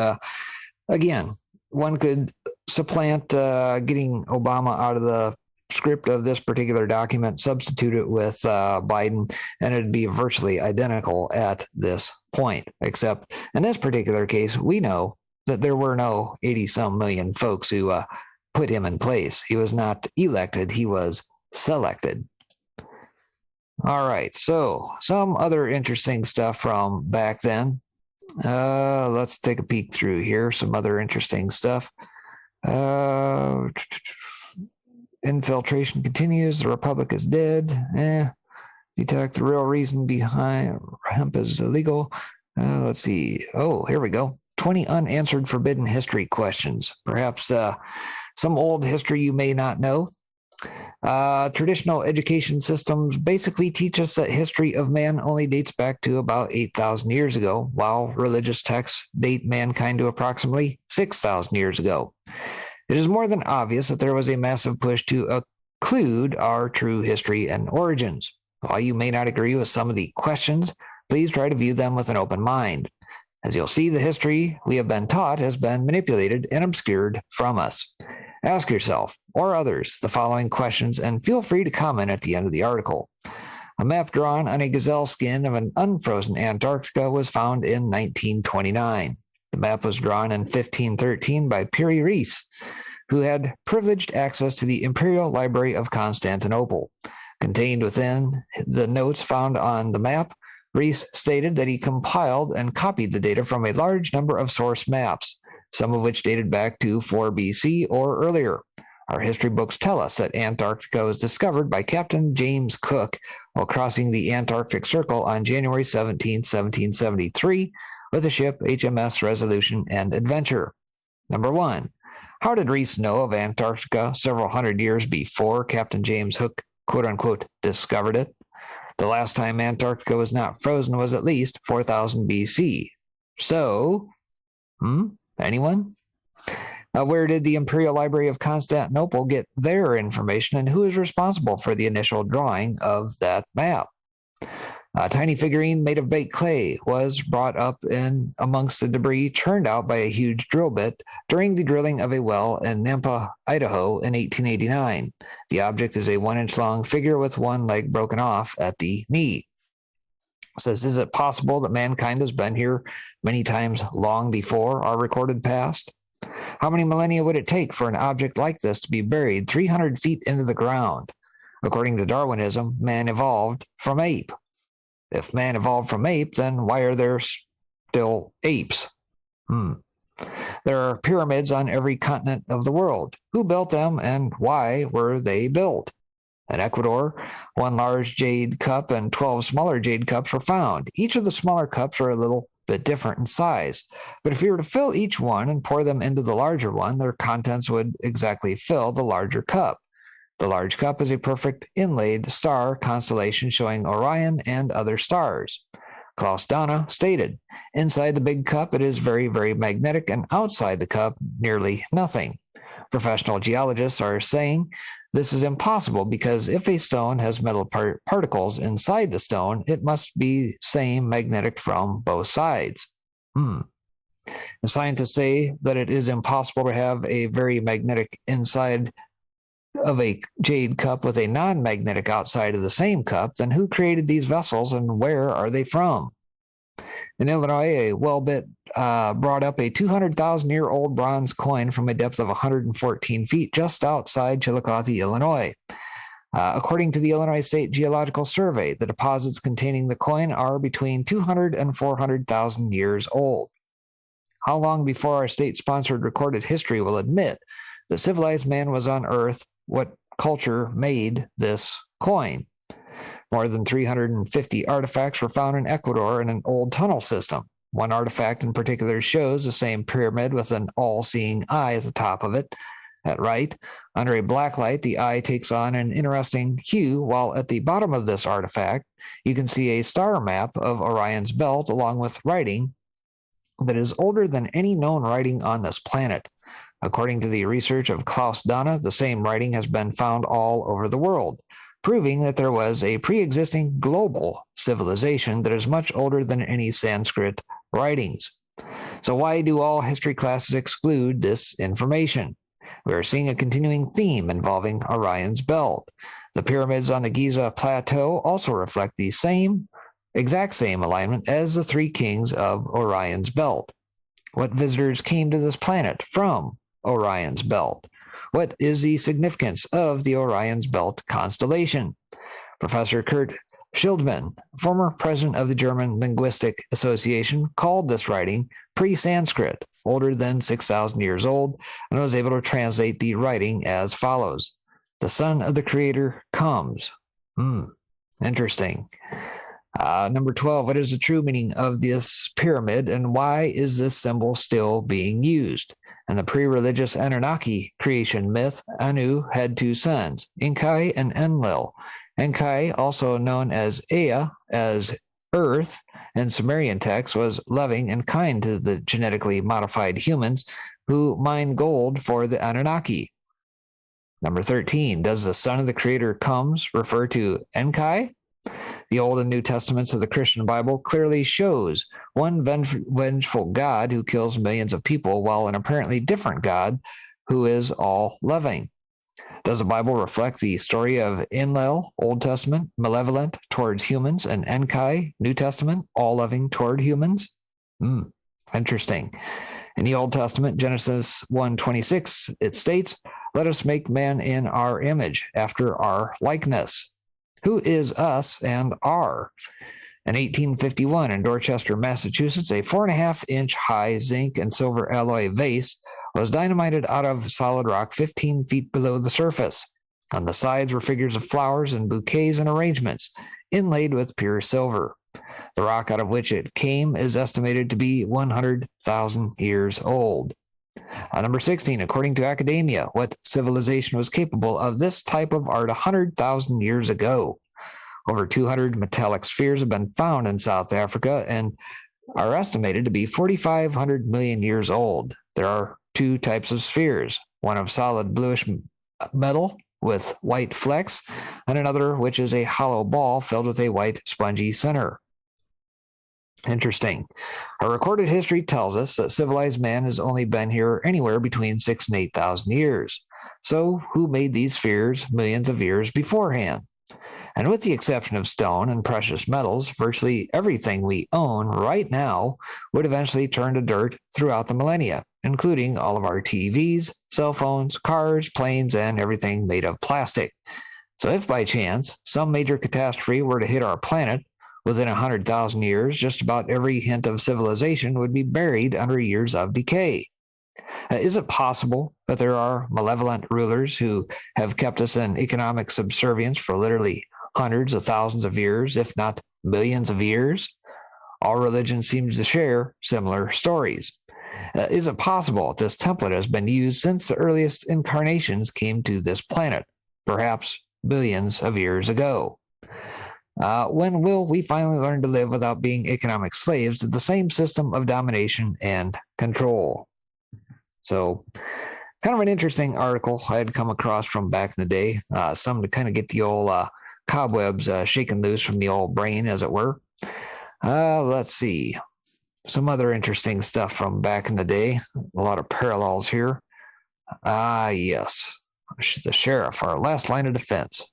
again, one could supplant getting Obama out of the script of this particular document, substitute it with Biden, and it'd be virtually identical at this point. Except in this particular case, we know that there were no 80-some million folks who put him in place. He was not elected, he was selected. All right, so some other interesting stuff from back then. Let's take a peek through here. Some other interesting stuff. Infiltration continues. The republic is dead. Detect the real reason behind hemp is illegal. Let's see. Oh, here we go. 20 unanswered forbidden history questions. Perhaps some old history you may not know. Traditional education systems basically teach us that history of man only dates back to about 8,000 years ago, while religious texts date mankind to approximately 6,000 years ago. It is more than obvious that there was a massive push to occlude our true history and origins. While you may not agree with some of the questions, please try to view them with an open mind. As you'll see, the history we have been taught has been manipulated and obscured from us. Ask yourself, or others, the following questions and feel free to comment at the end of the article. A map drawn on a gazelle skin of an unfrozen Antarctica was found in 1929. The map was drawn in 1513 by Piri Reis, who had privileged access to the Imperial Library of Constantinople. Contained within the notes found on the map, Reis stated that he compiled and copied the data from a large number of source maps, some of which dated back to 4 BC or earlier. Our history books tell us that Antarctica was discovered by Captain James Cook while crossing the Antarctic Circle on January 17, 1773, with the ship HMS Resolution and Adventure. Number 1. How did Reis know of Antarctica several hundred years before Captain James Cook, quote-unquote, discovered it? The last time Antarctica was not frozen was at least 4000 BC. So, anyone? Where did the Imperial Library of Constantinople get their information, and who is responsible for the initial drawing of that map? A tiny figurine made of baked clay was brought up in amongst the debris churned out by a huge drill bit during the drilling of a well in Nampa, Idaho in 1889. The object is a 1-inch long figure with one leg broken off at the knee. It says, is it possible that mankind has been here many times long before our recorded past? How many millennia would it take for an object like this to be buried 300 feet into the ground? According to Darwinism, man evolved from ape. If man evolved from ape, then why are there still apes? There are pyramids on every continent of the world. Who built them and why were they built? In Ecuador, one large jade cup and 12 smaller jade cups were found. Each of the smaller cups are a little bit different in size. But if you were to fill each one and pour them into the larger one, their contents would exactly fill the larger cup. The large cup is a perfect inlaid star constellation showing Orion and other stars. Klaus Dana stated, inside the big cup it is very, very magnetic, and outside the cup nearly nothing. Professional geologists are saying this is impossible because if a stone has metal particles inside the stone, it must be same magnetic from both sides. The scientists say that it is impossible to have a very magnetic inside of a jade cup with a non-magnetic outside of the same cup. Then who created these vessels and where are they from? In Illinois, a well-bit brought up a 200,000-year-old bronze coin from a depth of 114 feet just outside Chillicothe, Illinois. According to the Illinois State Geological Survey, the deposits containing the coin are between 200 and 400,000 years old. How long before our state-sponsored recorded history will admit that civilized man was on Earth? What culture made this coin? More than 350 artifacts were found in Ecuador in an old tunnel system. One artifact in particular shows the same pyramid with an all-seeing eye at the top of it. At right, under a black light, the eye takes on an interesting hue, while at the bottom of this artifact, you can see a star map of Orion's belt along with writing that is older than any known writing on this planet. According to the research of Klaus Dana, the same writing has been found all over the world, proving that there was a pre-existing global civilization that is much older than any Sanskrit writings. So why do all history classes exclude this information? We are seeing a continuing theme involving Orion's belt. The pyramids on the Giza Plateau also reflect the exact same alignment as the three kings of Orion's belt. What visitors came to this planet from Orion's belt? What is the significance of the Orion's belt constellation? Professor Kurt Schildmann, former president of the German Linguistic Association, called this writing pre-Sanskrit, older than 6,000 years old, and was able to translate the writing as follows. The son of the creator comes. Interesting. Number 12, what is the true meaning of this pyramid, and why is this symbol still being used? In the pre-religious Anunnaki creation myth, Anu had two sons, Enki and Enlil. Enki, also known as Ea, as Earth, in Sumerian texts, was loving and kind to the genetically modified humans who mined gold for the Anunnaki. Number 13, does the son of the creator comes refer to Enki? The Old and New Testaments of the Christian Bible clearly shows one vengeful God who kills millions of people, while an apparently different God who is all-loving. Does the Bible reflect the story of Enlil, Old Testament, malevolent towards humans, and Enki, New Testament, all-loving toward humans? Interesting. In the Old Testament, Genesis 1:26, it states, "Let us make man in our image, after our likeness." Who is us and our? In 1851, in Dorchester, Massachusetts, a 4.5-inch high zinc and silver alloy vase was dynamited out of solid rock 15 feet below the surface. On the sides were figures of flowers and bouquets and arrangements, inlaid with pure silver. The rock out of which it came is estimated to be 100,000 years old. Number 16, according to academia, what civilization was capable of this type of art 100,000 years ago? Over 200 metallic spheres have been found in South Africa and are estimated to be 4,500 million years old. There are two types of spheres, one of solid bluish metal with white flecks, and another which is a hollow ball filled with a white spongy center. Interesting. Our recorded history tells us that civilized man has only been here anywhere between 6,000 and 8,000 years. So who made these spheres millions of years beforehand? And with the exception of stone and precious metals, virtually everything we own right now would eventually turn to dirt throughout the millennia, including all of our TVs, cell phones, cars, planes, and everything made of plastic. So if by chance some major catastrophe were to hit our planet, within 100,000 years, just about every hint of civilization would be buried under years of decay. Is it possible that there are malevolent rulers who have kept us in economic subservience for literally hundreds of thousands of years, if not millions of years? All religions seem to share similar stories. Is it possible that this template has been used since the earliest incarnations came to this planet, perhaps billions of years ago? When will we finally learn to live without being economic slaves to the same system of domination and control? So, kind of an interesting article I had come across from back in the day, some to kind of get the old cobwebs shaken loose from the old brain, as it were. Let's see. Some other interesting stuff from back in the day. A lot of parallels here. Yes. The sheriff, our last line of defense.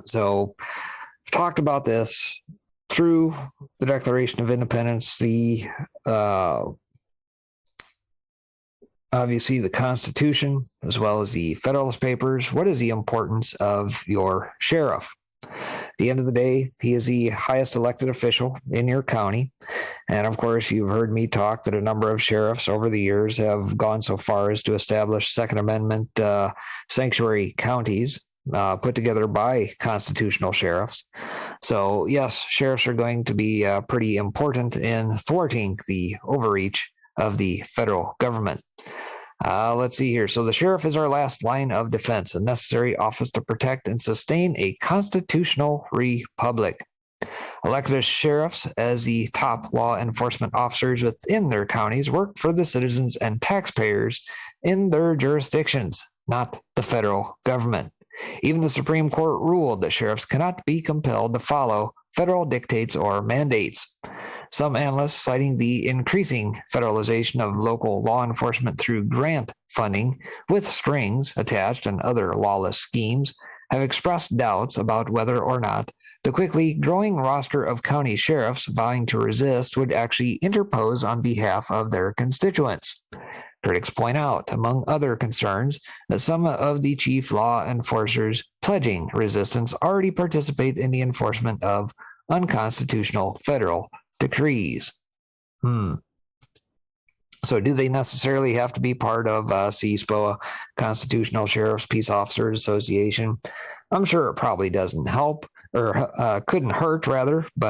So, I've talked about this through the Declaration of Independence, the obviously the Constitution, as well as the Federalist Papers. What is the importance of your sheriff? At the end of the day, he is the highest elected official in your county. And of course, you've heard me talk that a number of sheriffs over the years have gone so far as to establish Second Amendment sanctuary counties put together by constitutional sheriffs. So, yes, sheriffs are going to be pretty important in thwarting the overreach of the federal government. Let's see here. So the sheriff is our last line of defense, a necessary office to protect and sustain a constitutional republic. Elected sheriffs, as the top law enforcement officers within their counties, work for the citizens and taxpayers in their jurisdictions, not the federal government. Even the Supreme Court ruled that sheriffs cannot be compelled to follow federal dictates or mandates. Some analysts, citing the increasing federalization of local law enforcement through grant funding with strings attached and other lawless schemes, have expressed doubts about whether or not the quickly growing roster of county sheriffs vying to resist would actually interpose on behalf of their constituents. Critics point out, among other concerns, that some of the chief law enforcers pledging resistance already participate in the enforcement of unconstitutional federal decrees. So do they necessarily have to be part of CSPOA, Constitutional Sheriff's Peace Officers Association? I'm sure it probably doesn't help, or couldn't hurt, rather, but